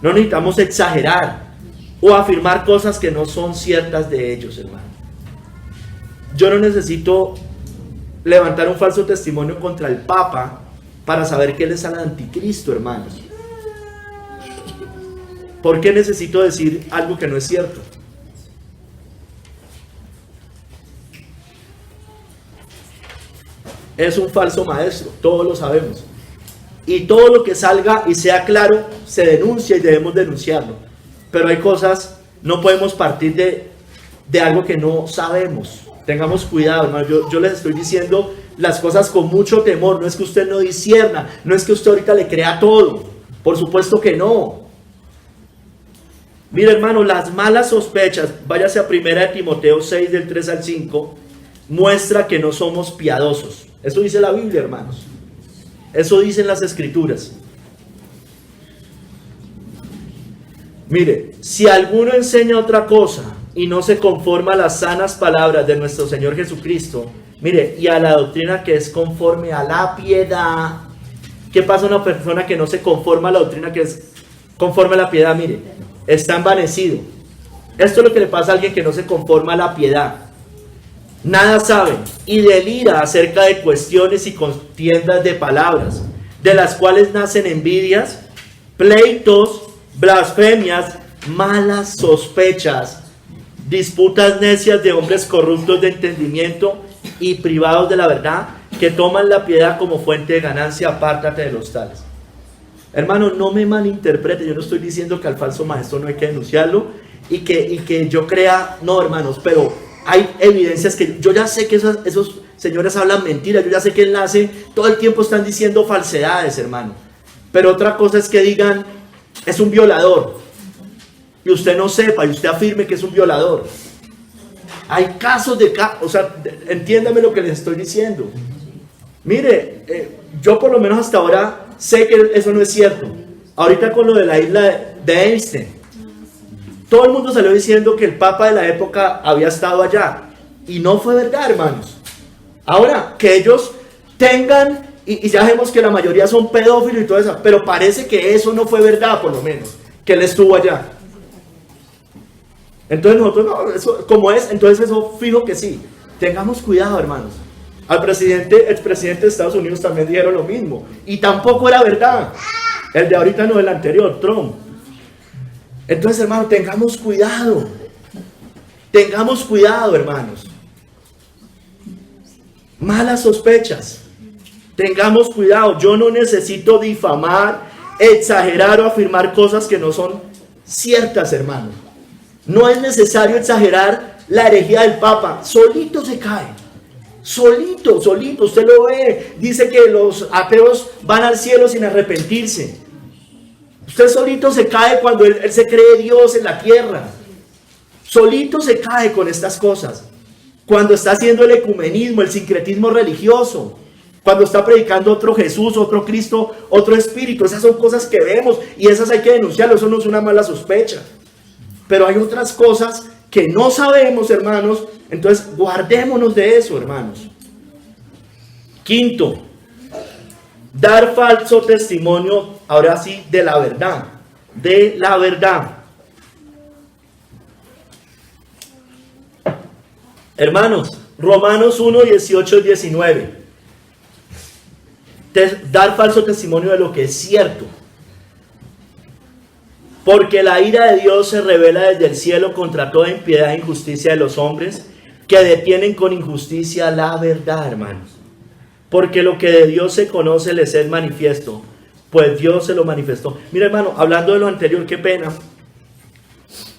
no necesitamos exagerar o afirmar cosas que no son ciertas de ellos, hermano. Yo no necesito levantar un falso testimonio contra el Papa para saber que él es el anticristo, hermanos. ¿Por qué necesito decir algo que no es cierto? Es un falso maestro, todos lo sabemos. Y todo lo que salga y sea claro, se denuncia y debemos denunciarlo. Pero hay cosas, no podemos partir de algo que no sabemos. Tengamos cuidado, hermano. Yo les estoy diciendo las cosas con mucho temor. No es que usted no discierna, no es que usted ahorita le crea todo. Por supuesto que no. Mira, hermano, las malas sospechas, váyase a 1 Timoteo 6 del 3 al 5, muestra que no somos piadosos. Eso dice la Biblia, hermanos. Eso dicen las Escrituras. Mire, si alguno enseña otra cosa y no se conforma a las sanas palabras de nuestro Señor Jesucristo, mire, y a la doctrina que es conforme a la piedad. ¿Qué pasa a una persona que no se conforma a la doctrina que es conforme a la piedad? Mire, está envanecido. Esto es lo que le pasa a alguien que no se conforma a la piedad. Nada sabe y delira acerca de cuestiones y contiendas de palabras, de las cuales nacen envidias, pleitos, blasfemias, malas sospechas, disputas necias de hombres corruptos de entendimiento y privados de la verdad, que toman la piedad como fuente de ganancia. Apártate de los tales. Hermano, no me malinterprete, yo no estoy diciendo que al falso maestro no hay que denunciarlo y que yo crea, no, hermanos, pero hay evidencias que yo ya sé que esos señores hablan mentiras, yo ya sé que todo el tiempo están diciendo falsedades, hermano. Pero otra cosa es que digan, es un violador, y usted no sepa, y usted afirme que es un violador. Hay casos entiéndame lo que les estoy diciendo. Mire, yo por lo menos hasta ahora sé que eso no es cierto. Ahorita con lo de la isla de Einstein, todo el mundo salió diciendo que el Papa de la época había estado allá, y no fue verdad, hermanos. Ahora, que ellos tengan, y ya vemos que la mayoría son pedófilos y todo eso, pero parece que eso no fue verdad, por lo menos, que él estuvo allá. Entonces nosotros, no, eso, como es, entonces eso fijo que sí. Tengamos cuidado, hermanos. Al expresidente de Estados Unidos también dijeron lo mismo, y tampoco era verdad. El de ahorita no, el anterior, Trump. Entonces, hermanos, tengamos cuidado. Tengamos cuidado, hermanos. Malas sospechas. Tengamos cuidado. Yo no necesito difamar, exagerar o afirmar cosas que no son ciertas, hermanos. No es necesario exagerar la herejía del Papa. Solito se cae. Solito. Usted lo ve. Dice que los ateos van al cielo sin arrepentirse. Usted solito se cae cuando él se cree Dios en la tierra. Solito se cae con estas cosas. Cuando está haciendo el ecumenismo, el sincretismo religioso. Cuando está predicando otro Jesús, otro Cristo, otro Espíritu. Esas son cosas que vemos y esas hay que denunciarlo. Eso no es una mala sospecha. Pero hay otras cosas que no sabemos, hermanos. Entonces guardémonos de eso, hermanos. Quinto, dar falso testimonio, ahora sí, de la verdad. De la verdad. Hermanos, Romanos 1, 18 y 19. Dar falso testimonio de lo que es cierto. Porque la ira de Dios se revela desde el cielo contra toda impiedad e injusticia de los hombres que detienen con injusticia la verdad, hermanos. Porque lo que de Dios se conoce les es manifiesto, pues Dios se lo manifestó. Mira, hermano, hablando de lo anterior, qué pena.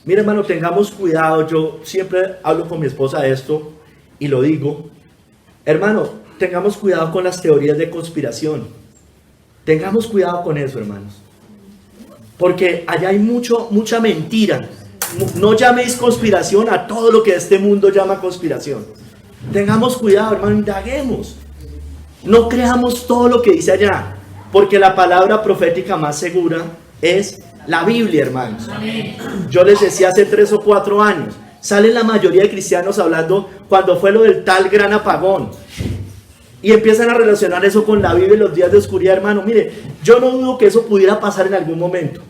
Mira, hermano, tengamos cuidado. Yo siempre hablo con mi esposa de esto y lo digo. Hermano, tengamos cuidado con las teorías de conspiración. Tengamos cuidado con eso, hermanos. Porque allá hay mucha mentira. No llaméis conspiración a todo lo que este mundo llama conspiración. Tengamos cuidado, hermano, indaguemos. No creamos todo lo que dice allá, porque la palabra profética más segura es la Biblia, hermanos. Amén. Yo les decía hace 3 o 4 años, salen la mayoría de cristianos hablando cuando fue lo del tal gran apagón. y empiezan a relacionar eso con la Biblia y los días de oscuridad, hermano. Mire, yo no dudo que eso pudiera pasar en algún momento.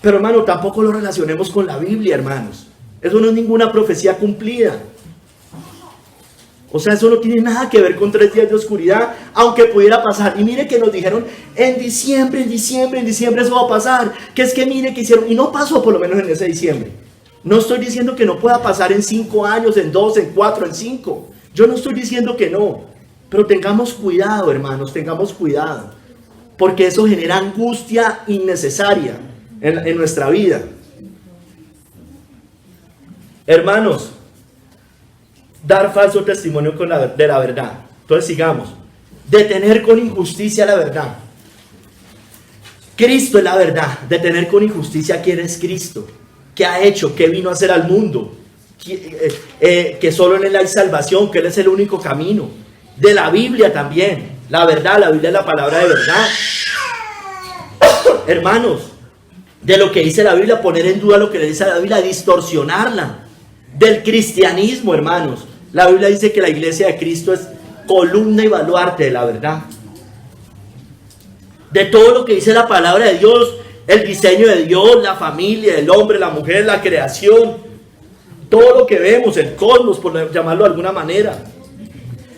Pero hermano, tampoco lo relacionemos con la Biblia, hermanos. Eso no es ninguna profecía cumplida. O sea, eso no tiene nada que ver con 3 días de oscuridad, aunque pudiera pasar. Y mire que nos dijeron, en diciembre eso va a pasar. Que es que mire que hicieron, y no pasó por lo menos en ese diciembre. No estoy diciendo que no pueda pasar en 5 años, en 2, en 4, en 5. Yo no estoy diciendo que no. Pero tengamos cuidado, hermanos, tengamos cuidado. Porque eso genera angustia innecesaria en nuestra vida. Hermanos, dar falso testimonio de la verdad. Entonces sigamos. Detener con injusticia la verdad. Cristo es la verdad. Detener con injusticia quién es Cristo. ¿Qué ha hecho? ¿Qué vino a hacer al mundo? Que solo en Él hay salvación, que Él es el único camino. De la Biblia también. La verdad, la Biblia es la palabra de verdad. Hermanos, de lo que dice la Biblia, poner en duda lo que le dice la Biblia, distorsionarla. Del cristianismo, hermanos. La Biblia dice que la iglesia de Cristo es columna y baluarte de la verdad. De todo lo que dice la palabra de Dios, el diseño de Dios, la familia, el hombre, la mujer, la creación, todo lo que vemos, el cosmos, por llamarlo de alguna manera,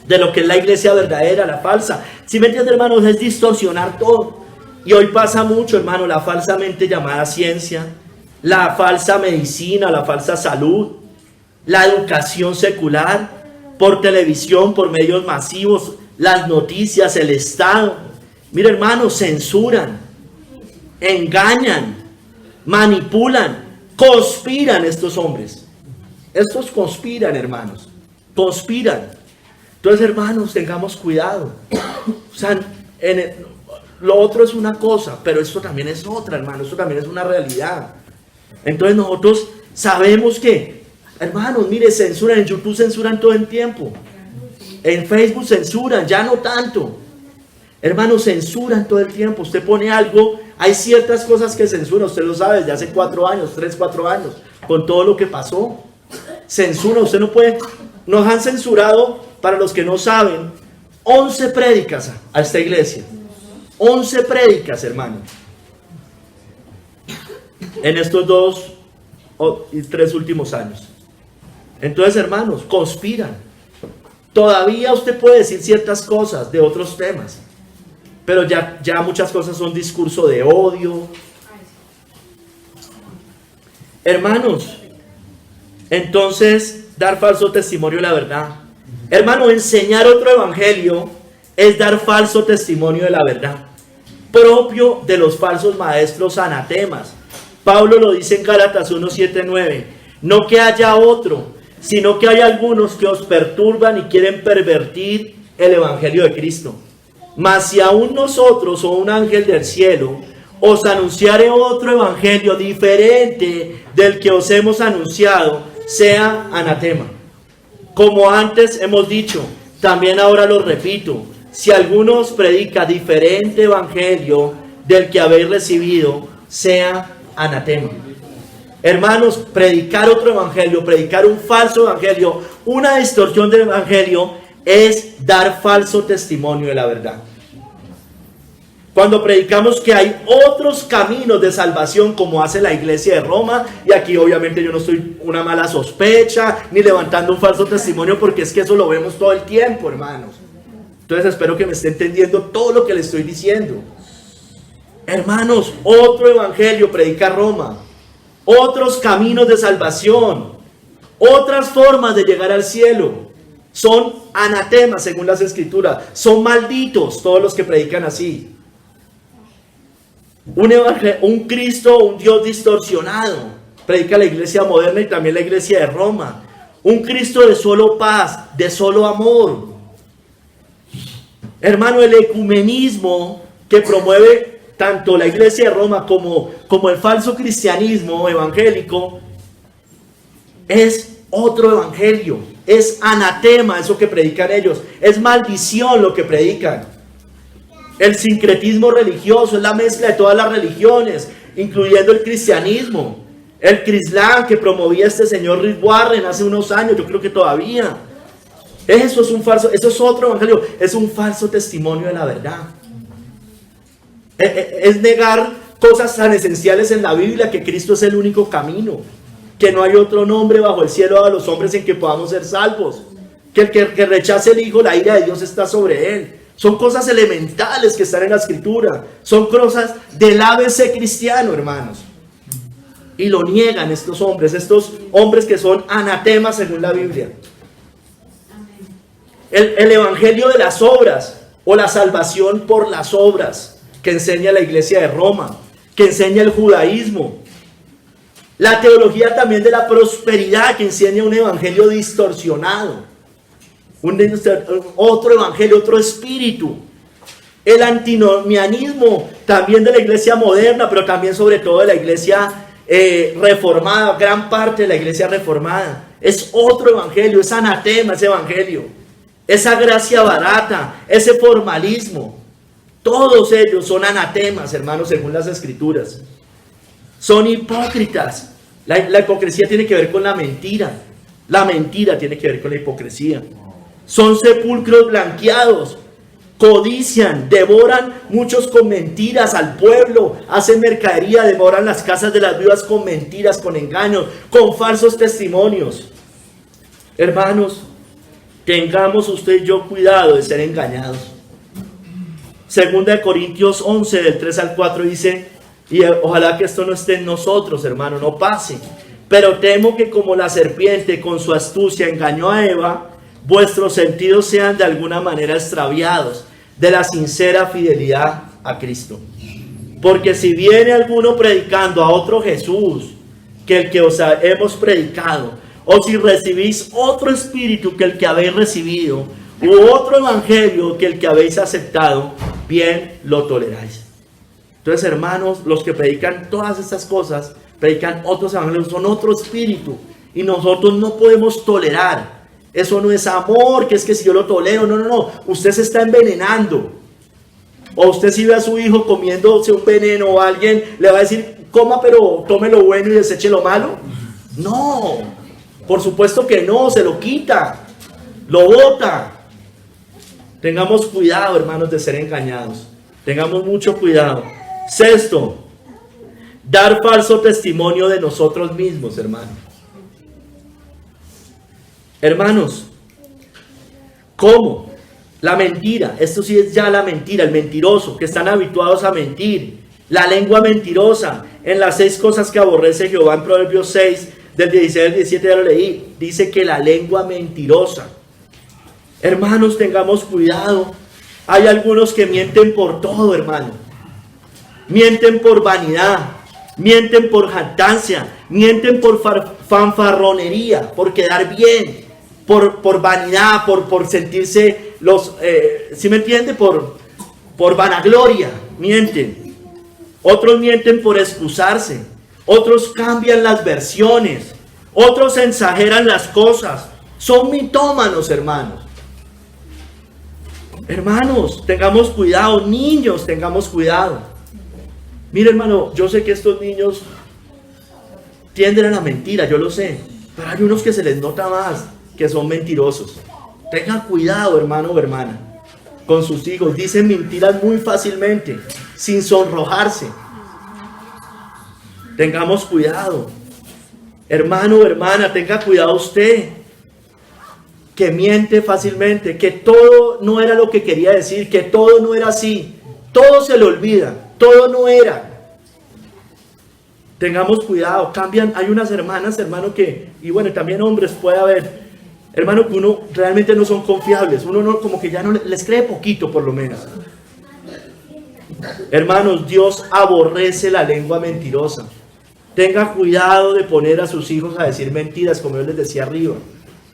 de lo que es la iglesia verdadera, la falsa. Si me entienden, hermanos, es distorsionar todo. Y hoy pasa mucho, hermano, la falsamente llamada ciencia, la falsa medicina, la falsa salud, la educación secular, por televisión, por medios masivos, las noticias, el Estado. Mira, hermanos, censuran, engañan, manipulan, conspiran estos hombres. Estos conspiran, hermanos, conspiran. Entonces, hermanos, tengamos cuidado. O sea, lo otro es una cosa, pero esto también es otra, hermano. Esto también es una realidad. Entonces nosotros sabemos que, hermanos, mire, censuran en YouTube, censuran todo el tiempo. En Facebook censuran, ya no tanto. Hermanos, censuran todo el tiempo. Usted pone algo, hay ciertas cosas que censuran, usted lo sabe, desde hace 4 años, 3, 4 años, con todo lo que pasó. Censura, usted no puede. Nos han censurado, para los que no saben, 11 prédicas a esta iglesia. 11 prédicas, hermano. En estos 2 y 3 últimos años. Entonces, hermanos, conspiran. Todavía usted puede decir ciertas cosas de otros temas, pero ya muchas cosas son discurso de odio. Hermanos, entonces, dar falso testimonio de la verdad. Hermano, enseñar otro evangelio es dar falso testimonio de la verdad, propio de los falsos maestros anatemas. Pablo lo dice en Gálatas 1, 7, 9. No que haya otro, sino que hay algunos que os perturban y quieren pervertir el evangelio de Cristo. Mas si aún nosotros o un ángel del cielo os anunciare otro evangelio diferente del que os hemos anunciado, sea anatema. Como antes hemos dicho, también ahora lo repito, si alguno os predica diferente evangelio del que habéis recibido, sea anatema. Hermanos, predicar otro evangelio, predicar un falso evangelio, una distorsión del evangelio, es dar falso testimonio de la verdad. Cuando predicamos que hay otros caminos de salvación, como hace la iglesia de Roma, y aquí obviamente yo no estoy una mala sospecha, ni levantando un falso testimonio, porque es que eso lo vemos todo el tiempo, hermanos. Entonces espero que me esté entendiendo todo lo que le estoy diciendo. Hermanos, otro evangelio predica Roma, otros caminos de salvación, otras formas de llegar al cielo, son anatemas según las escrituras, son malditos todos los que predican así. Un Cristo, un Dios distorsionado, predica la iglesia moderna y también la iglesia de Roma. Un Cristo de solo paz, de solo amor. Hermano, el ecumenismo que promueve tanto la iglesia de Roma como el falso cristianismo evangélico es otro evangelio, es anatema eso que predican ellos, es maldición lo que predican. El sincretismo religioso es la mezcla de todas las religiones, incluyendo el cristianismo. El Crislán que promovía este señor Rick Warren hace unos años, yo creo que todavía. Eso es un falso, eso es otro evangelio, es un falso testimonio de la verdad. Es negar cosas tan esenciales en la Biblia, que Cristo es el único camino, que no hay otro nombre bajo el cielo a los hombres en que podamos ser salvos, que el que rechace el Hijo, la ira de Dios está sobre él. Son cosas elementales que están en la Escritura, son cosas del ABC cristiano, hermanos. Y lo niegan estos hombres que son anatemas según la Biblia. El evangelio de las obras, o la salvación por las obras, que enseña la iglesia de Roma, que enseña el judaísmo. La teología también de la prosperidad, que enseña un evangelio distorsionado. Otro evangelio, otro espíritu. El antinomianismo, también de la iglesia moderna, pero también sobre todo de la iglesia reformada, gran parte de la iglesia reformada. Es otro evangelio, es anatema ese evangelio. Esa gracia barata, ese formalismo. Todos ellos son anatemas, hermanos, según las Escrituras. Son hipócritas. La hipocresía tiene que ver con la mentira. La mentira tiene que ver con la hipocresía. Son sepulcros blanqueados. Codician, devoran muchos con mentiras al pueblo. Hacen mercadería, devoran las casas de las viudas con mentiras, con engaños, con falsos testimonios. Hermanos, tengamos usted y yo cuidado de ser engañados. Segunda de Corintios 11, del 3 al 4 dice, y ojalá que esto no esté en nosotros, hermano, no pase. Pero temo que como la serpiente con su astucia engañó a Eva, vuestros sentidos sean de alguna manera extraviados de la sincera fidelidad a Cristo. Porque si viene alguno predicando a otro Jesús que el que os hemos predicado, o si recibís otro espíritu que el que habéis recibido, u otro evangelio que el que habéis aceptado, bien lo toleráis. Entonces, hermanos, los que predican todas estas cosas, predican otros evangelios, son otro espíritu, y nosotros no podemos tolerar. Eso no es amor, que es que si yo lo tolero, no, usted se está envenenando. O usted, si ve a su hijo comiéndose un veneno, o alguien le va a decir, coma pero tome lo bueno y deseche lo malo. No, por supuesto que no, se lo quita, lo bota. Tengamos cuidado, hermanos, de ser engañados. Tengamos mucho cuidado. Sexto, dar falso testimonio de nosotros mismos, hermanos. Hermanos, ¿cómo? La mentira, esto sí es ya la mentira, el mentiroso, que están habituados a mentir. La lengua mentirosa, en las 6 cosas que aborrece Jehová en Proverbios 6, del 16 al 17 ya lo leí, dice que la lengua mentirosa. Hermanos, tengamos cuidado. Hay algunos que mienten por todo, hermano. Mienten por vanidad, mienten por jactancia, mienten por fanfarronería, por quedar bien, por vanidad, por sentirse ¿sí me entiende? Por vanagloria, mienten. Otros mienten por excusarse, otros cambian las versiones, otros exageran las cosas. Son mitómanos, hermanos. Hermanos, tengamos cuidado. Niños, tengamos cuidado. Mire, hermano, yo sé que estos niños tienden a la mentira, yo lo sé, pero hay unos que se les nota más que son mentirosos. Tengan cuidado, hermano o hermana, con sus hijos. Dicen mentiras muy fácilmente, sin sonrojarse. Tengamos cuidado. Hermano o hermana, tenga cuidado usted, que miente fácilmente, que todo no era lo que quería decir, que todo no era así, todo se le olvida, todo no era. Tengamos cuidado, cambian. Hay unas hermanas, hermano, y bueno, también hombres puede haber, hermano, que uno realmente no son confiables, uno no, como que ya no les cree poquito por lo menos. Hermanos, Dios aborrece la lengua mentirosa. Tenga cuidado de poner a sus hijos a decir mentiras, como yo les decía arriba.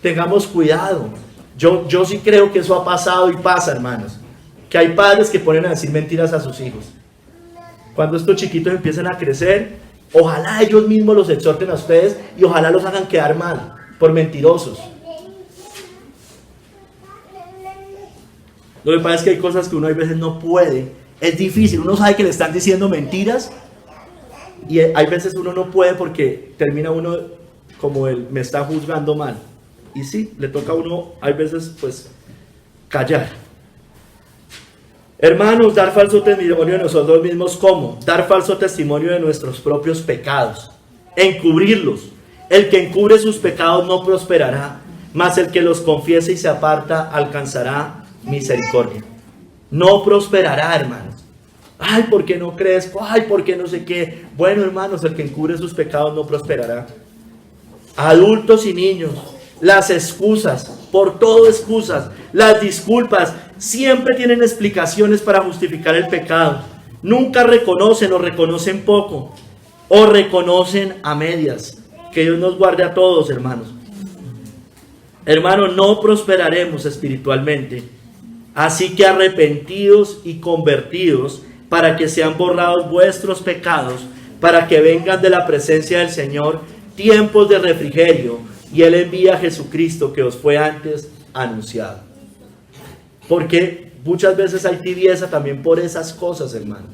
Tengamos cuidado. Yo sí creo que eso ha pasado y pasa, hermanos. Que hay padres que ponen a decir mentiras a sus hijos. Cuando estos chiquitos empiezan a crecer, ojalá ellos mismos los exhorten a ustedes y ojalá los hagan quedar mal por mentirosos. Lo que pasa es que hay cosas que uno a veces no puede. Es difícil, uno sabe que le están diciendo mentiras y hay veces uno no puede porque termina uno como me está juzgando mal. Y sí, le toca a uno, hay veces, pues, callar. Hermanos, dar falso testimonio de nosotros mismos, ¿cómo? Dar falso testimonio de nuestros propios pecados, encubrirlos. El que encubre sus pecados no prosperará, mas el que los confiese y se aparta alcanzará misericordia. No prosperará, hermanos. Ay, ¿por qué no crezco? Ay, ¿por qué no sé qué? Bueno, hermanos, el que encubre sus pecados no prosperará. Adultos y niños, las excusas, por todo excusas, las disculpas, siempre tienen explicaciones para justificar el pecado. Nunca reconocen o reconocen poco, o reconocen a medias. Que Dios nos guarde a todos, hermanos. Hermanos, no prosperaremos espiritualmente. Así que arrepentidos y convertidos, para que sean borrados vuestros pecados, para que vengan de la presencia del Señor tiempos de refrigerio, y Él envía a Jesucristo que os fue antes anunciado. Porque muchas veces hay tibieza también por esas cosas, hermano.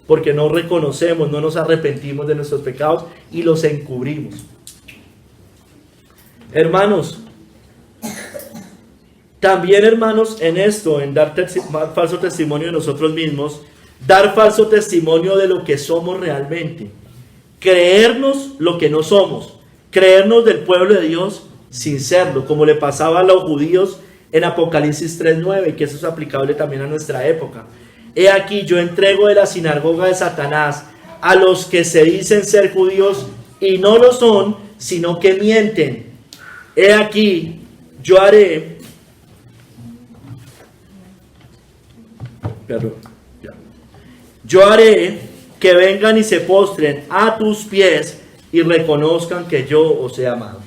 Porque no reconocemos, no nos arrepentimos de nuestros pecados y los encubrimos. Hermanos, también, hermanos, en esto, en dar falso testimonio de nosotros mismos, dar falso testimonio de lo que somos realmente, creernos lo que no somos, creernos del pueblo de Dios sin serlo, como le pasaba a los judíos en Apocalipsis 3:9, y que eso es aplicable también a nuestra época. He aquí, yo entrego de la sinagoga de Satanás a los que se dicen ser judíos y no lo son, sino que mienten. He aquí, yo haré... Yo haré que vengan y se postren a tus pies y reconozcan que yo os he amado.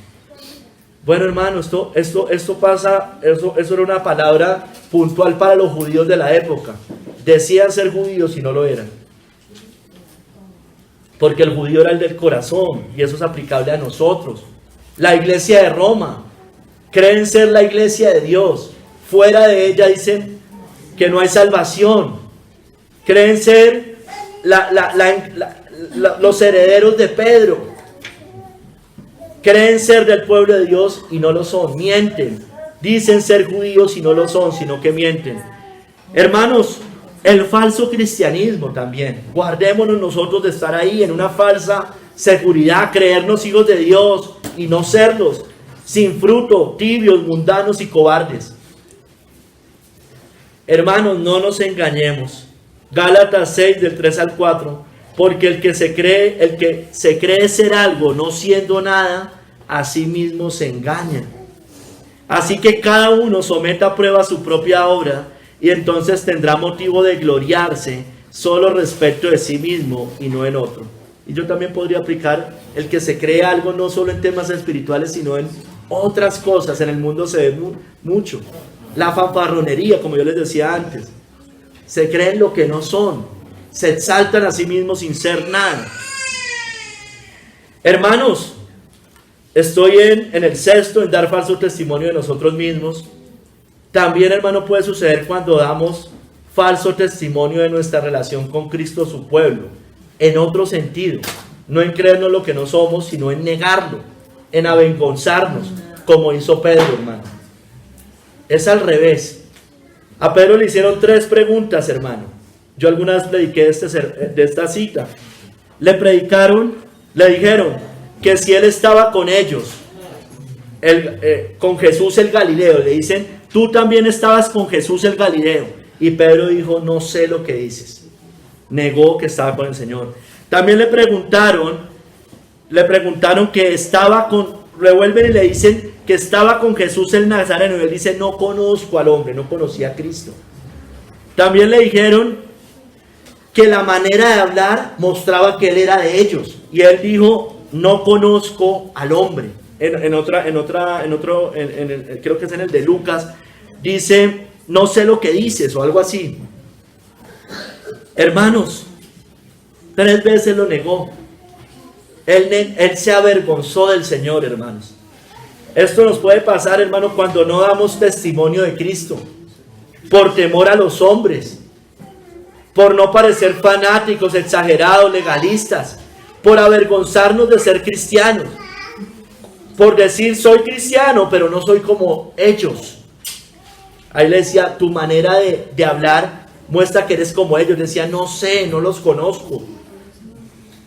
Bueno, hermano, esto pasa, eso era una palabra puntual para los judíos de la época. Decían ser judíos y no lo eran. Porque el judío era el del corazón, y eso es aplicable a nosotros. La iglesia de Roma, creen ser la iglesia de Dios. Fuera de ella dicen que no hay salvación. Creen ser los herederos de Pedro. Creen ser del pueblo de Dios y no lo son. Mienten. Dicen ser judíos y no lo son, sino que mienten. Hermanos, el falso cristianismo también. Guardémonos nosotros de estar ahí en una falsa seguridad, creernos hijos de Dios y no serlos, sin fruto, tibios, mundanos y cobardes. Hermanos, no nos engañemos. Gálatas 6 del 3 al 4. Porque el que se cree ser algo no siendo nada, a sí mismo se engaña. Así que cada uno someta a prueba su propia obra, y entonces tendrá motivo de gloriarse solo respecto de sí mismo y no en otro. Y yo también podría aplicar el que se cree algo no solo en temas espirituales, sino en otras cosas. En el mundo se ve mucho. La fanfarronería, como yo les decía antes. Se creen lo que no son. Se exaltan a sí mismos sin ser nada. Hermanos, estoy en el sexto, en dar falso testimonio de nosotros mismos. También, hermano, puede suceder cuando damos falso testimonio de nuestra relación con Cristo, su pueblo, en otro sentido. No en creernos lo que no somos, sino en negarlo, en avergonzarnos, como hizo Pedro, hermano. Es al revés. A Pedro le hicieron 3 preguntas, hermano. Yo alguna vez prediqué de esta cita. Le dijeron que si él estaba con ellos, con Jesús el Galileo. Le dicen, tú también estabas con Jesús el Galileo. Y Pedro dijo, no sé lo que dices. Negó que estaba con el Señor. También le preguntaron que estaba revuelven y le dicen que estaba con Jesús el Nazareno. Y él dice, no conozco al hombre, no conocía a Cristo. También le dijeron que la manera de hablar mostraba que él era de ellos. Y él dijo, no conozco al hombre. Creo que es en el de Lucas, dice, no sé lo que dices, o algo así. Hermanos, 3 veces lo negó. Él se avergonzó del Señor, hermanos. Esto nos puede pasar, hermano, cuando no damos testimonio de Cristo, por temor a los hombres, por no parecer fanáticos, exagerados, legalistas, por avergonzarnos de ser cristianos. por decir soy cristiano, pero no soy como ellos. Ahí le decía, tu manera de hablar muestra que eres como ellos. Decía, no sé, no los conozco.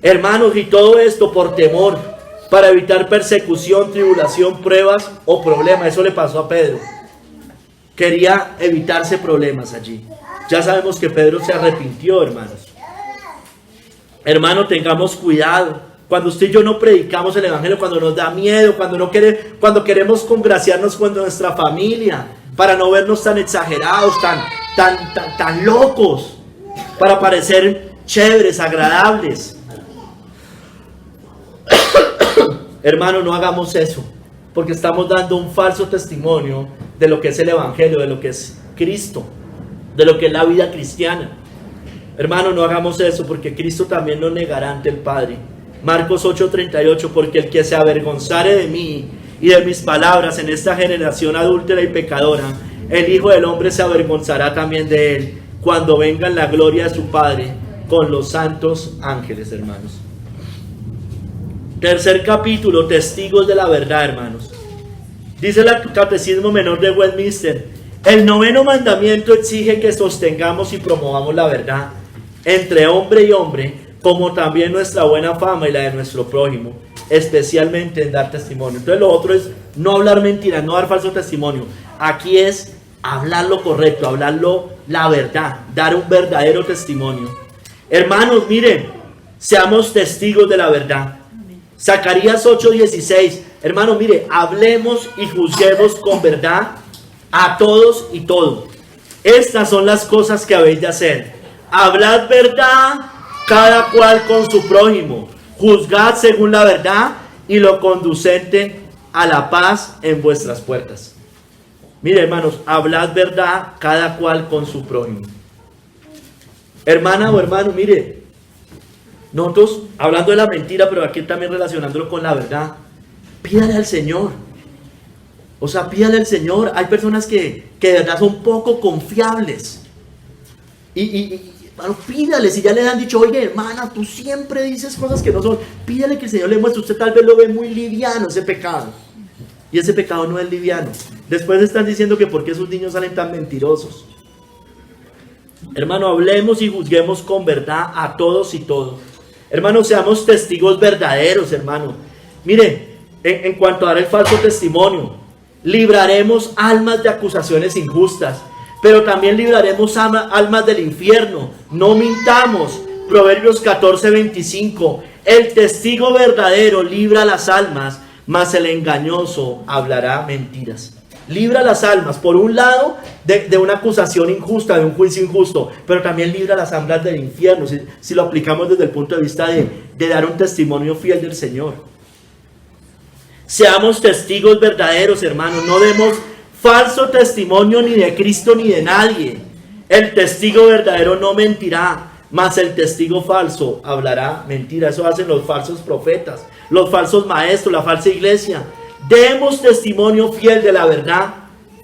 Hermanos, y todo esto por temor, para evitar persecución, tribulación, pruebas o problemas. Eso le pasó a Pedro. Quería evitarse problemas allí. Ya sabemos que Pedro se arrepintió, hermanos. Hermano, tengamos cuidado. Cuando usted y yo no predicamos el evangelio, cuando nos da miedo, cuando queremos congraciarnos con nuestra familia, para no vernos tan exagerados, tan locos, para parecer chéveres, agradables. Hermano, no hagamos eso, porque estamos dando un falso testimonio de lo que es el evangelio, de lo que es Cristo, de lo que es la vida cristiana. Hermano, no hagamos eso, porque Cristo también nos negará ante el Padre. Marcos 8:38, porque el que se avergonzare de mí y de mis palabras en esta generación adúltera y pecadora, el Hijo del Hombre se avergonzará también de él, cuando venga en la gloria de su Padre con los santos ángeles, hermanos. Tercer capítulo, testigos de la verdad, hermanos. Dice el Catecismo Menor de Westminster: el noveno mandamiento exige que sostengamos y promovamos la verdad entre hombre y hombre, como también nuestra buena fama y la de nuestro prójimo, especialmente en dar testimonio. Entonces lo otro es no hablar mentiras, no dar falso testimonio. Aquí es hablar lo correcto, hablarlo la verdad, dar un verdadero testimonio. Hermanos, miren, seamos testigos de la verdad. Zacarías 8:16, hermano, mire, hablemos y juzguemos con verdad a todos y todo. Estas son las cosas que habéis de hacer: hablad verdad cada cual con su prójimo, juzgad según la verdad y lo conducente a la paz en vuestras puertas. Mire, hermanos, hablad verdad cada cual con su prójimo. Hermana o hermano, mire, nosotros hablando de la mentira, pero aquí también relacionándolo con la verdad, pídale al Señor. O sea, pídale al Señor. Hay personas que de verdad son poco confiables. Hermano, pídale. Si ya le han dicho, oye, hermana, tú siempre dices cosas que no son, pídale que el Señor le muestre. Usted tal vez lo ve muy liviano ese pecado, y ese pecado no es liviano. Después están diciendo que por qué sus niños salen tan mentirosos. Hermano, hablemos y juzguemos con verdad a todos y todo. Hermano, seamos testigos verdaderos, hermano. Mire, en cuanto a dar el falso testimonio, libraremos almas de acusaciones injustas, pero también libraremos almas del infierno. No mintamos. Proverbios 14:25. El testigo verdadero libra las almas, mas el engañoso hablará mentiras. Libra las almas, por un lado, de una acusación injusta, de un juicio injusto, pero también libra las almas del infierno, si lo aplicamos desde el punto de vista de dar un testimonio fiel del Señor. Seamos testigos verdaderos, hermanos. No demos falso testimonio ni de Cristo ni de nadie. El testigo verdadero no mentirá, mas el testigo falso hablará mentira. Eso hacen los falsos profetas, los falsos maestros, la falsa iglesia. Demos testimonio fiel de la verdad.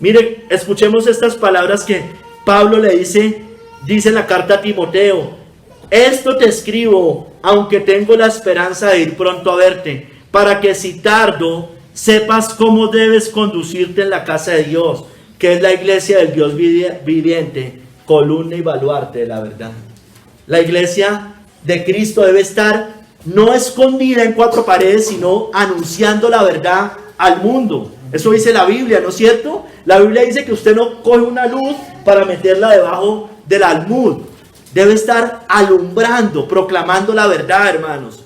Mire, escuchemos estas palabras que Pablo le dice en la carta a Timoteo: esto te escribo, aunque tengo la esperanza de ir pronto a verte, para que si tardo, sepas cómo debes conducirte en la casa de Dios, que es la iglesia del Dios viviente, columna y baluarte de la verdad. La iglesia de Cristo debe estar no escondida en cuatro paredes, sino anunciando la verdad al mundo. Eso dice la Biblia, ¿no es cierto? La Biblia dice que usted no coge una luz para meterla debajo del almud. Debe estar alumbrando, proclamando la verdad, hermanos.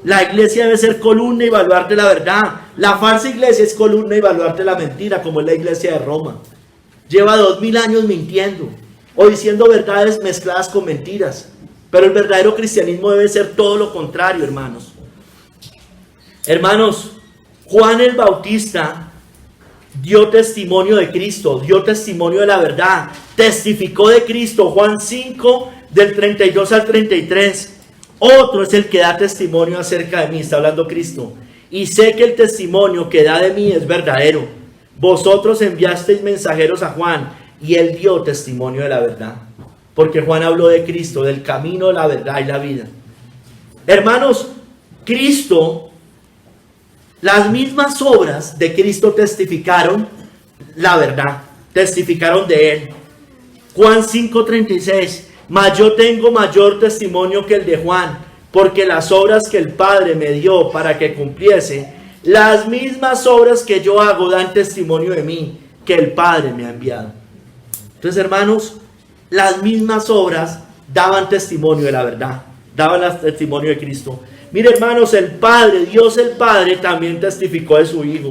La iglesia debe ser columna y baluarte la verdad. La falsa iglesia es columna y baluarte la mentira, como es la iglesia de Roma. Lleva 2000 años mintiendo o diciendo verdades mezcladas con mentiras. Pero el verdadero cristianismo debe ser todo lo contrario, hermanos. Hermanos, Juan el Bautista dio testimonio de Cristo, dio testimonio de la verdad, testificó de Cristo. Juan 5, del 32 al 33. Otro es el que da testimonio acerca de mí, está hablando Cristo. Y sé que el testimonio que da de mí es verdadero. Vosotros enviasteis mensajeros a Juan, y él dio testimonio de la verdad. Porque Juan habló de Cristo, del camino, la verdad y la vida. Hermanos, Cristo Las mismas obras de Cristo testificaron la verdad, testificaron de Él. Juan 5:36, mas yo tengo mayor testimonio que el de Juan, porque las obras que el Padre me dio para que cumpliese, las mismas obras que yo hago dan testimonio de mí, que el Padre me ha enviado. Entonces, hermanos, las mismas obras daban testimonio de la verdad, daban el testimonio de Cristo. Mire, hermanos, el Padre, Dios el Padre, también testificó de su Hijo.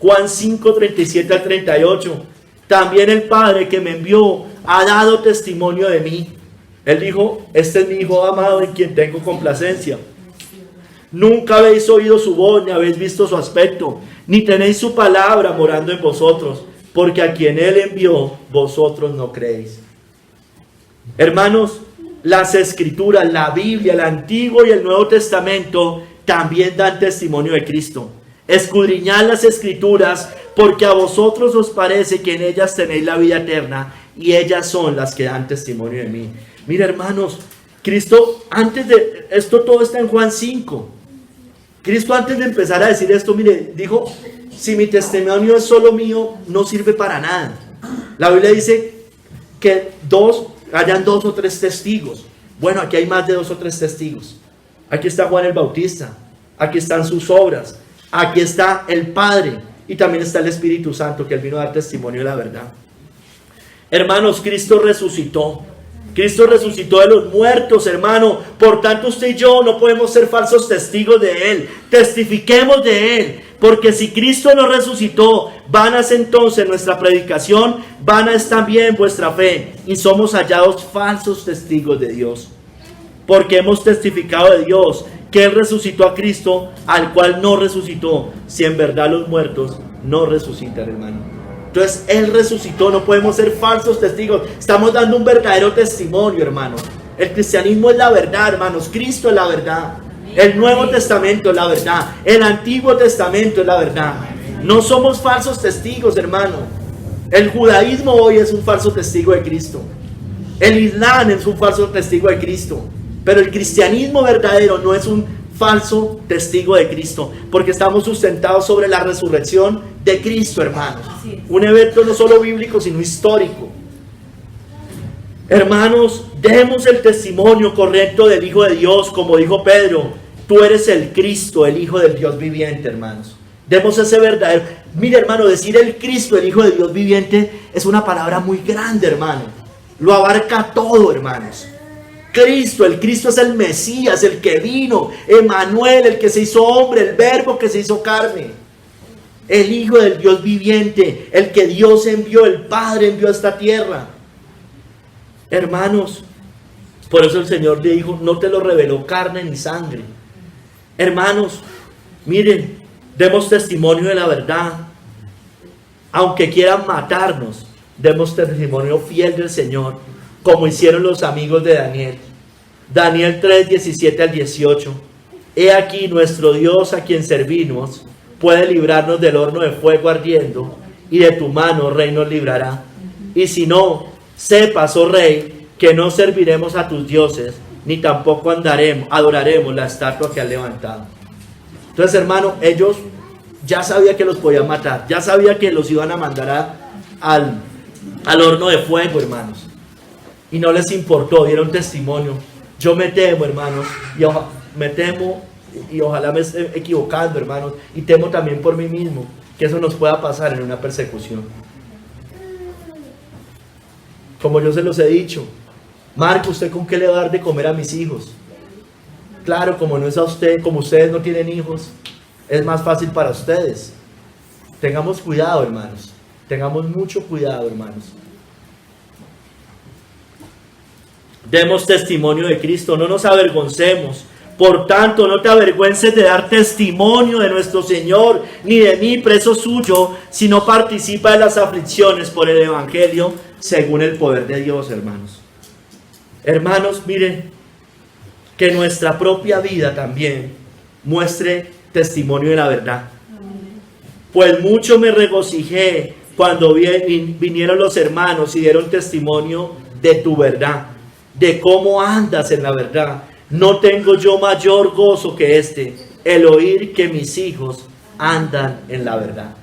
Juan 5:37 al 38. También el Padre que me envió ha dado testimonio de mí. Él dijo, este es mi Hijo amado en quien tengo complacencia. Nunca habéis oído su voz, ni habéis visto su aspecto, ni tenéis su palabra morando en vosotros, porque a quien Él envió, vosotros no creéis. Hermanos, las Escrituras, la Biblia, el Antiguo y el Nuevo Testamento también dan testimonio de Cristo. Escudriñad las Escrituras, porque a vosotros os parece que en ellas tenéis la vida eterna, y ellas son las que dan testimonio de mí. Mira, hermanos, Cristo, antes de esto, todo está en Juan 5. Cristo, antes de empezar a decir esto, mire, dijo, si mi testimonio es solo mío, no sirve para nada. La Biblia dice que hayan 2 o 3 testigos. Bueno, aquí hay más de 2 o 3 testigos. Aquí está Juan el Bautista, aquí están sus obras, aquí está el Padre y también está el Espíritu Santo, que Él vino a dar testimonio de la verdad. Hermanos, Cristo resucitó. Cristo resucitó de los muertos, hermano. Por tanto, usted y yo no podemos ser falsos testigos de Él. Testifiquemos de Él. Porque si Cristo no resucitó, vana es entonces nuestra predicación, vana es también vuestra fe. Y somos hallados falsos testigos de Dios. Porque hemos testificado de Dios que Él resucitó a Cristo, al cual no resucitó, si en verdad los muertos no resucitan, hermano. Entonces, Él resucitó, no podemos ser falsos testigos. Estamos dando un verdadero testimonio, hermano. El cristianismo es la verdad, hermanos. Cristo es la verdad. El Nuevo Testamento es la verdad. El Antiguo Testamento es la verdad. No somos falsos testigos, hermano. El judaísmo hoy es un falso testigo de Cristo. El Islam es un falso testigo de Cristo. Pero el cristianismo verdadero no es un falso testigo de Cristo, porque estamos sustentados sobre la resurrección de Cristo, hermanos. Un evento no solo bíblico, sino histórico. Hermanos, demos el testimonio correcto del Hijo de Dios, como dijo Pedro, tú eres el Cristo, el Hijo del Dios viviente, hermanos. Demos ese verdadero. Mire, hermano, decir el Cristo, el Hijo de Dios viviente, es una palabra muy grande, hermano. Lo abarca todo, hermanos. Cristo, el Cristo es el Mesías, el que vino, Emmanuel, el que se hizo hombre, el Verbo que se hizo carne, el Hijo del Dios viviente, el que Dios envió, el Padre envió a esta tierra. Hermanos, por eso el Señor le dijo, no te lo reveló carne ni sangre. Hermanos, miren, demos testimonio de la verdad. Aunque quieran matarnos, demos testimonio fiel del Señor, como hicieron los amigos de Daniel. Daniel 3, 17 al 18. He aquí nuestro Dios a quien servimos puede librarnos del horno de fuego ardiendo, y de tu mano, rey, nos librará. Y si no, sepas, oh rey, que no serviremos a tus dioses, ni tampoco adoraremos la estatua que has levantado. Entonces, hermano, ellos ya sabían que los podían matar, ya sabían que los iban a mandar al horno de fuego, hermanos. Y no les importó, dieron testimonio. Yo me temo, hermanos, y ojalá me esté equivocando, hermanos, y temo también por mí mismo, que eso nos pueda pasar en una persecución. Como yo se los he dicho, Marco, ¿usted con qué le va a dar de comer a mis hijos? Claro, como no es a usted, como ustedes no tienen hijos, es más fácil para ustedes. Tengamos cuidado, hermanos, tengamos mucho cuidado, hermanos. Demos testimonio de Cristo, no nos avergoncemos. Por tanto, no te avergüences de dar testimonio de nuestro Señor, ni de mí, preso suyo, sino participa de las aflicciones por el Evangelio, según el poder de Dios, hermanos. Hermanos, miren, que nuestra propia vida también muestre testimonio de la verdad. Pues mucho me regocijé cuando vinieron los hermanos y dieron testimonio de tu verdad, de cómo andas en la verdad. No tengo yo mayor gozo que este, el oír que mis hijos andan en la verdad.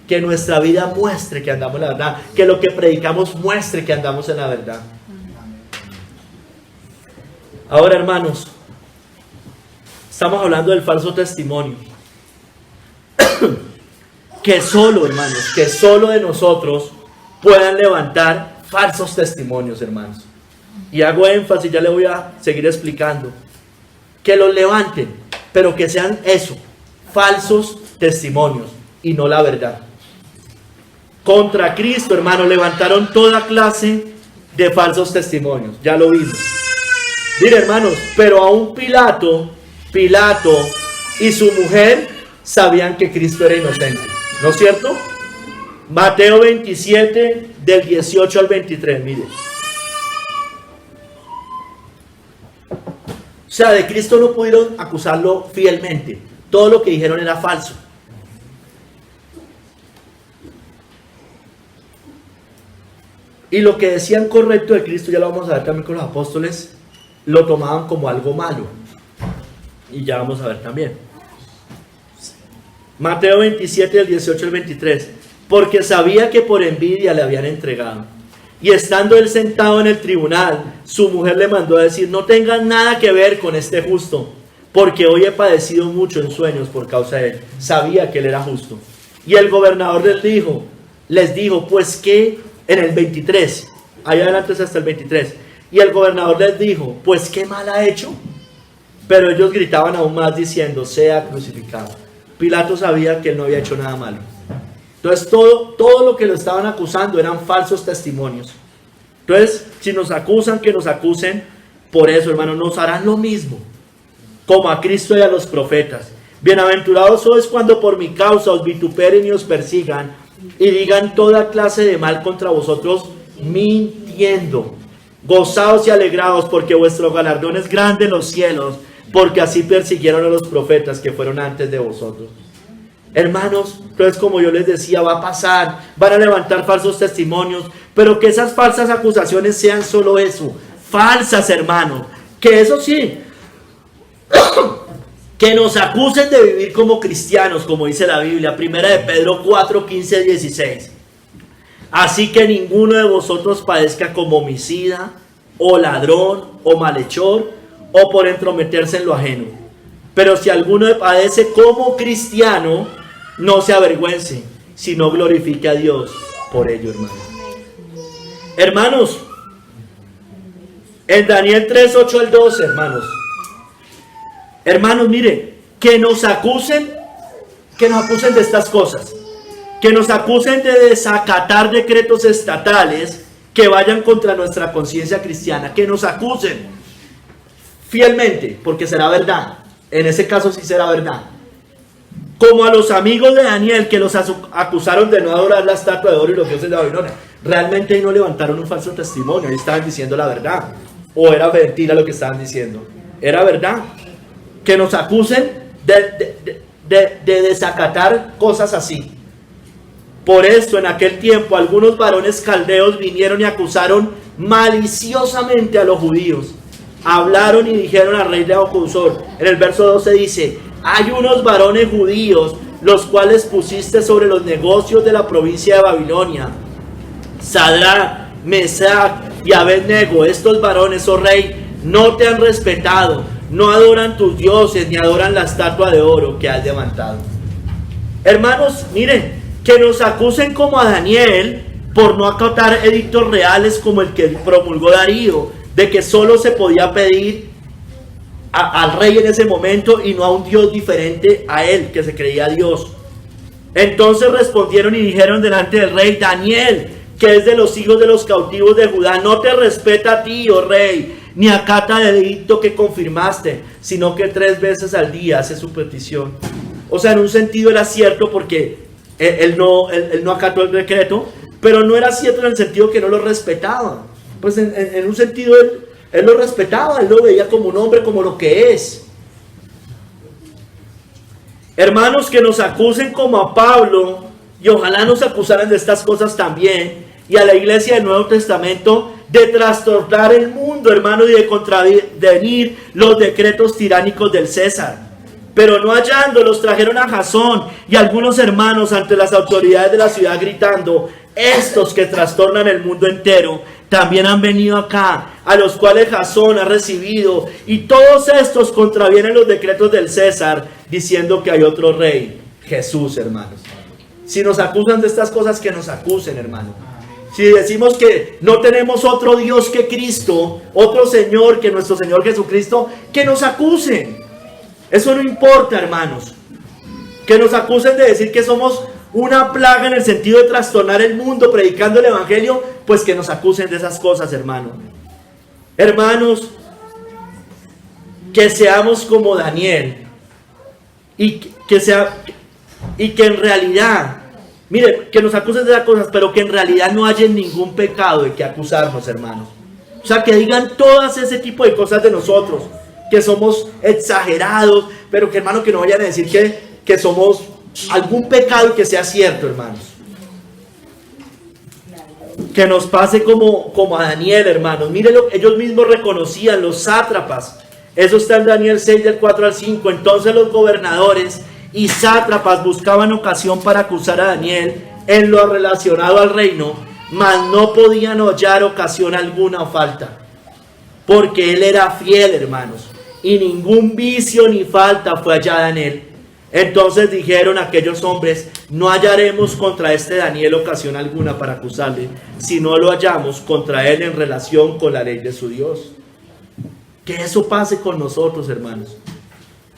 Que nuestra vida muestre que andamos en la verdad. Que lo que predicamos muestre que andamos en la verdad. Ahora, hermanos, estamos hablando del falso testimonio. Que solo, hermanos, que solo de nosotros puedan levantar falsos testimonios, hermanos. Y hago énfasis, ya le voy a seguir explicando. Que los levanten, pero que sean eso, falsos testimonios y no la verdad. Contra Cristo, hermanos, levantaron toda clase de falsos testimonios. Ya lo vimos. Mire, hermanos, pero aún Pilato y su mujer sabían que Cristo era inocente. ¿No es cierto? Mateo 27, del 18 al 23, mire. O sea, de Cristo no pudieron acusarlo fielmente. Todo lo que dijeron era falso. Y lo que decían correcto de Cristo, ya lo vamos a ver también con los apóstoles, lo tomaban como algo malo. Y ya vamos a ver también. Mateo 27, del 18 al 23. Porque sabía que por envidia le habían entregado. Y estando él sentado en el tribunal, su mujer le mandó a decir: no tengan nada que ver con este justo, porque hoy he padecido mucho en sueños por causa de él. Sabía que él era justo. Y el gobernador les dijo, pues que en el 23, allá adelante hasta el 23, y el gobernador les dijo, pues qué mal ha hecho. Pero ellos gritaban aún más diciendo, sea crucificado. Pilato sabía que él no había hecho nada malo. Entonces todo lo que lo estaban acusando eran falsos testimonios. Entonces, si nos acusan, que nos acusen por eso, hermano. Nos harán lo mismo, como a Cristo y a los profetas. Bienaventurados sois cuando por mi causa os vituperen y os persigan, y digan toda clase de mal contra vosotros, mintiendo. Gozaos y alegraos, porque vuestro galardón es grande en los cielos, porque así persiguieron a los profetas que fueron antes de vosotros. Hermanos, entonces, como yo les decía, va a pasar, van a levantar falsos testimonios, pero que esas falsas acusaciones sean solo eso, falsas, hermano. Que eso sí, que nos acusen de vivir como cristianos, como dice la Biblia, 1 de Pedro 4, 15, 16. Así que ninguno de vosotros padezca como homicida, o ladrón, o malhechor, o por entrometerse en lo ajeno. Pero si alguno padece como cristiano, no se avergüence, sino glorifique a Dios por ello, hermano. Hermanos, en Daniel 3, 8 al 12, hermanos. Hermanos, mire, que nos acusen de estas cosas. Que nos acusen de desacatar decretos estatales que vayan contra nuestra conciencia cristiana. Que nos acusen fielmente, porque será verdad. En ese caso sí será verdad. Como a los amigos de Daniel, que los acusaron de no adorar la estatua de oro y los dioses de Babilonia. Realmente ahí no levantaron un falso testimonio, ahí estaban diciendo la verdad. O era mentira lo que estaban diciendo. Era verdad. Que nos acusen de desacatar cosas así. Por esto, en aquel tiempo, algunos varones caldeos vinieron y acusaron maliciosamente a los judíos. Hablaron y dijeron al rey Nabucodonosor. En el verso 12 dice: hay unos varones judíos, los cuales pusiste sobre los negocios de la provincia de Babilonia, Sadrach, Mesach y Abednego. Estos varones, oh rey, no te han respetado, no adoran tus dioses, ni adoran la estatua de oro que has levantado. Hermanos, miren, que nos acusen como a Daniel por no acatar edictos reales como el que promulgó Darío, de que solo se podía pedir al rey en ese momento y no a un Dios diferente a él, que se creía Dios. Entonces respondieron y dijeron delante del rey: Daniel, que es de los hijos de los cautivos de Judá, no te respeta a ti, oh rey, ni acata el edicto que confirmaste, sino que 3 veces al día hace su petición. O sea, en un sentido era cierto porque él no acató el decreto, pero no era cierto en el sentido que no lo respetaba. Pues en un sentido él lo respetaba, él lo veía como un hombre, como lo que es. Hermanos, que nos acusen como a Pablo, y ojalá nos acusaran de estas cosas también, y a la iglesia del Nuevo Testamento, de trastornar el mundo, hermano, y de contravenir los decretos tiránicos del César. Pero no hallándolos, trajeron a Jasón y algunos hermanos ante las autoridades de la ciudad gritando: estos que trastornan el mundo entero también han venido acá, a los cuales Jasón ha recibido, y todos estos contravienen los decretos del César, diciendo que hay otro rey, Jesús, hermanos. Si nos acusan de estas cosas, que nos acusen, hermano. Si decimos que no tenemos otro Dios que Cristo, otro Señor que nuestro Señor Jesucristo, que nos acusen. Eso no importa, hermanos. Que nos acusen de decir que somos una plaga en el sentido de trastornar el mundo predicando el Evangelio, pues que nos acusen de esas cosas, hermano. Hermanos, que seamos como Daniel y que en realidad, mire, que nos acusen de esas cosas, pero que en realidad no haya ningún pecado de que acusarnos, hermanos. O sea, que digan todas ese tipo de cosas de nosotros, que somos exagerados, pero que, hermano, que no vayan a decir que somos algún pecado y que sea cierto, hermanos. Que nos pase como a Daniel, hermanos. Mírenlo, ellos mismos reconocían, los sátrapas. Eso está en Daniel 6, del 4 al 5. Entonces los gobernadores y sátrapas buscaban ocasión para acusar a Daniel en lo relacionado al reino, mas no podían hallar ocasión alguna o falta, porque él era fiel, hermanos, y ningún vicio ni falta fue hallada en él. Entonces dijeron aquellos hombres: no hallaremos contra este Daniel ocasión alguna para acusarle, si no lo hallamos contra él en relación con la ley de su Dios. Que eso pase con nosotros, hermanos.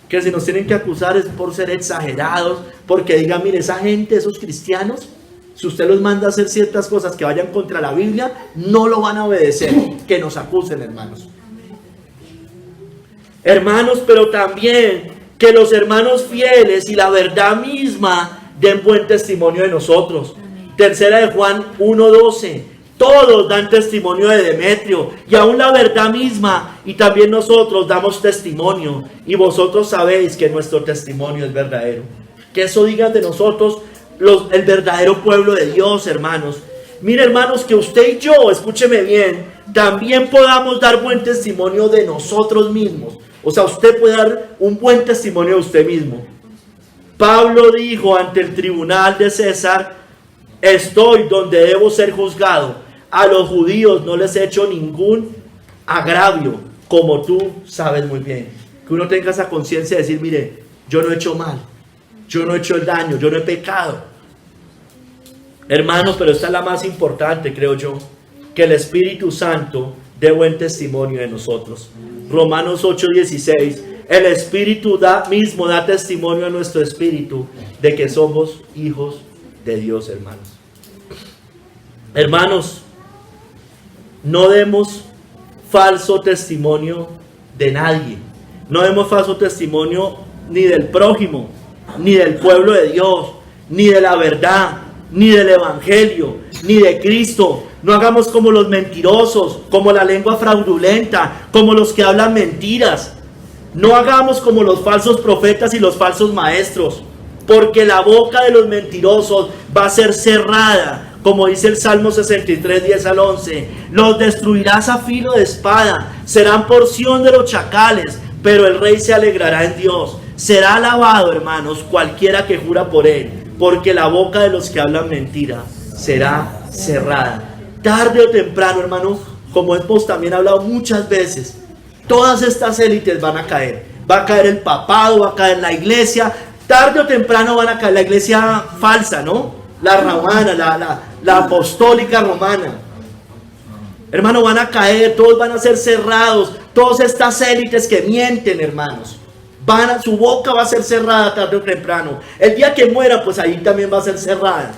Que si nos tienen que acusar es por ser exagerados, porque digan: mire, esa gente, esos cristianos, si usted los manda a hacer ciertas cosas que vayan contra la Biblia, no lo van a obedecer. Que nos acusen, hermanos. Hermanos, pero también que los hermanos fieles y la verdad misma den buen testimonio de nosotros. Tercera de Juan 1:12. Todos dan testimonio de Demetrio, y aún la verdad misma, y también nosotros damos testimonio, y vosotros sabéis que nuestro testimonio es verdadero. Que eso digan de nosotros el verdadero pueblo de Dios, hermanos. Mire, hermanos, que usted y yo, escúcheme bien, también podamos dar buen testimonio de nosotros mismos. O sea, usted puede dar un buen testimonio de usted mismo. Pablo dijo ante el tribunal de César: estoy donde debo ser juzgado. A los judíos no les he hecho ningún agravio, como tú sabes muy bien. Que uno tenga esa conciencia de decir: mire, yo no he hecho mal, yo no he hecho el daño, yo no he pecado. Hermanos, pero esta es la más importante, creo yo: que el Espíritu Santo dé buen testimonio de nosotros. Romanos 8:16. El Espíritu mismo da testimonio a nuestro espíritu de que somos hijos de Dios, hermanos. Hermanos, no demos falso testimonio de nadie. No demos falso testimonio ni del prójimo, ni del pueblo de Dios, ni de la verdad, ni del Evangelio, ni de Cristo. No hagamos como los mentirosos, como la lengua fraudulenta, como los que hablan mentiras. No hagamos como los falsos profetas y los falsos maestros, porque la boca de los mentirosos va a ser cerrada. Como dice el Salmo 63, 10 al 11, los destruirás a filo de espada, serán porción de los chacales, pero el rey se alegrará en Dios. Será alabado, hermanos, cualquiera que jura por él, porque la boca de los que hablan mentira será cerrada. Tarde o temprano, hermanos, como hemos también hablado muchas veces, todas estas élites van a caer. Va a caer el papado, va a caer la iglesia. Tarde o temprano van a caer la iglesia falsa, ¿no? La romana, la apostólica romana. Hermano, van a caer, todos van a ser cerrados. Todas estas élites que mienten, hermanos, su boca va a ser cerrada tarde o temprano. El día que muera, pues ahí también va a ser cerrada.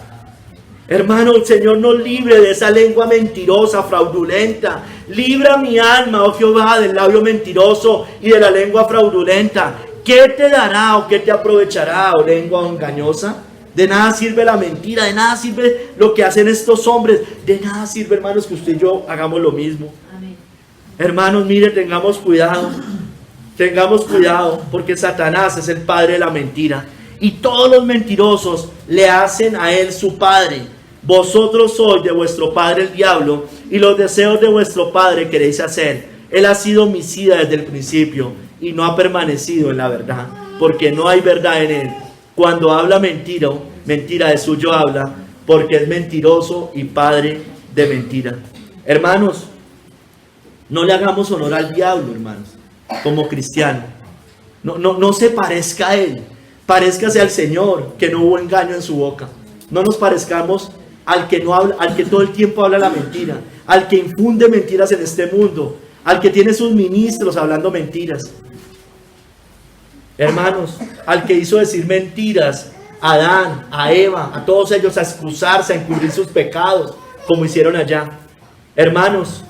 Hermano, el Señor nos libre de esa lengua mentirosa, fraudulenta. Libra mi alma, oh Jehová, del labio mentiroso y de la lengua fraudulenta. ¿Qué te dará o qué te aprovechará, oh lengua engañosa? De nada sirve la mentira, de nada sirve lo que hacen estos hombres. De nada sirve, hermanos, que usted y yo hagamos lo mismo. Amén. Hermanos, mire, tengamos cuidado, porque Satanás es el padre de la mentira. Y todos los mentirosos le hacen a él su padre. Vosotros sois de vuestro padre el diablo, y los deseos de vuestro padre queréis hacer. Él ha sido homicida desde el principio, y no ha permanecido en la verdad, porque no hay verdad en él. Cuando habla mentira de suyo habla, porque es mentiroso y padre de mentira. Hermanos, no le hagamos honor al diablo, hermanos, como cristiano. No se parezca a él, parezcase al Señor, que no hubo engaño en su boca. No nos parezcamos al que no habla, al que todo el tiempo habla la mentira, al que infunde mentiras en este mundo, al que tiene sus ministros hablando mentiras. Hermanos, al que hizo decir mentiras a Adán, a Eva, a todos ellos, a excusarse, a encubrir sus pecados, como hicieron allá. Hermanos,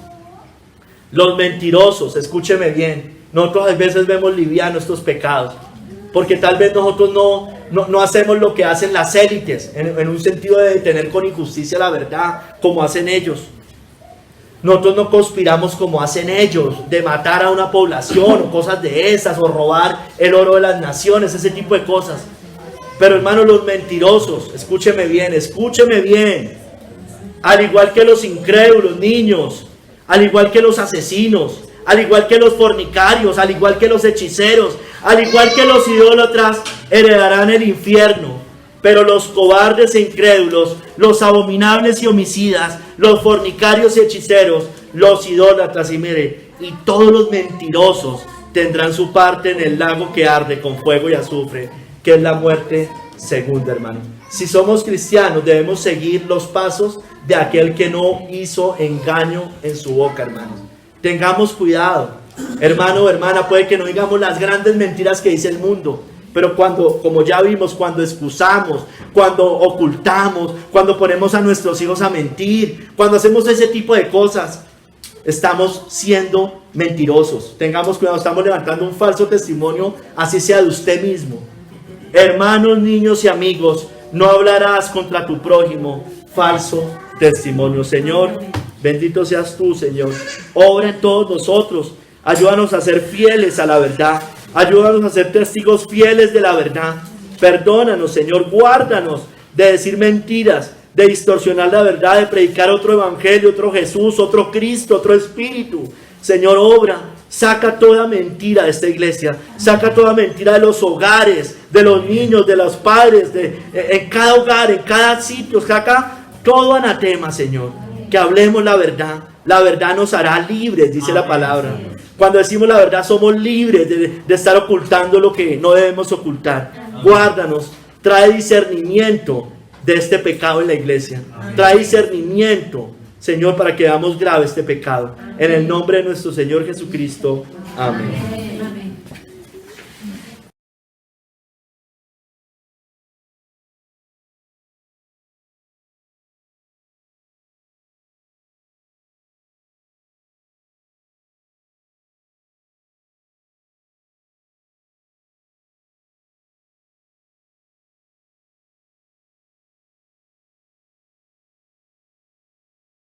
los mentirosos, escúcheme bien, nosotros a veces vemos livianos estos pecados, porque tal vez nosotros no hacemos lo que hacen las élites, en un sentido de detener con injusticia la verdad, como hacen ellos. Nosotros no conspiramos como hacen ellos, de matar a una población o cosas de esas, o robar el oro de las naciones, ese tipo de cosas. Pero hermanos, los mentirosos, escúcheme bien, al igual que los incrédulos, niños, al igual que los asesinos, al igual que los fornicarios, al igual que los hechiceros, al igual que los idólatras, heredarán el infierno. Pero los cobardes e incrédulos, los abominables y homicidas, los fornicarios y hechiceros, los idólatras y todos los mentirosos tendrán su parte en el lago que arde con fuego y azufre, que es la muerte segunda, hermano. Si somos cristianos, debemos seguir los pasos de aquel que no hizo engaño en su boca, hermanos. Tengamos cuidado, hermano o hermana, puede que no digamos las grandes mentiras que dice el mundo, pero como ya vimos, cuando excusamos, cuando ocultamos, cuando ponemos a nuestros hijos a mentir, cuando hacemos ese tipo de cosas, estamos siendo mentirosos. Tengamos cuidado, estamos levantando un falso testimonio, así sea de usted mismo. Hermanos, niños y amigos, no hablarás contra tu prójimo falso testimonio. Señor, bendito seas tú, Señor. Obra en todos nosotros. Ayúdanos a ser fieles a la verdad. Ayúdanos a ser testigos fieles de la verdad. Perdónanos, Señor. Guárdanos de decir mentiras, de distorsionar la verdad, de predicar otro evangelio, otro Jesús, otro Cristo, otro Espíritu. Señor, obra. Saca toda mentira de esta iglesia. Saca toda mentira de los hogares, de los niños, de los padres, en cada hogar, en cada sitio. Saca todo anatema, Señor. Que hablemos la verdad. La verdad nos hará libres, dice la palabra. Cuando decimos la verdad, somos libres de estar ocultando lo que no debemos ocultar. Guárdanos, trae discernimiento de este pecado en la iglesia. Trae discernimiento, Señor, para que veamos grave este pecado. En el nombre de nuestro Señor Jesucristo. Amén.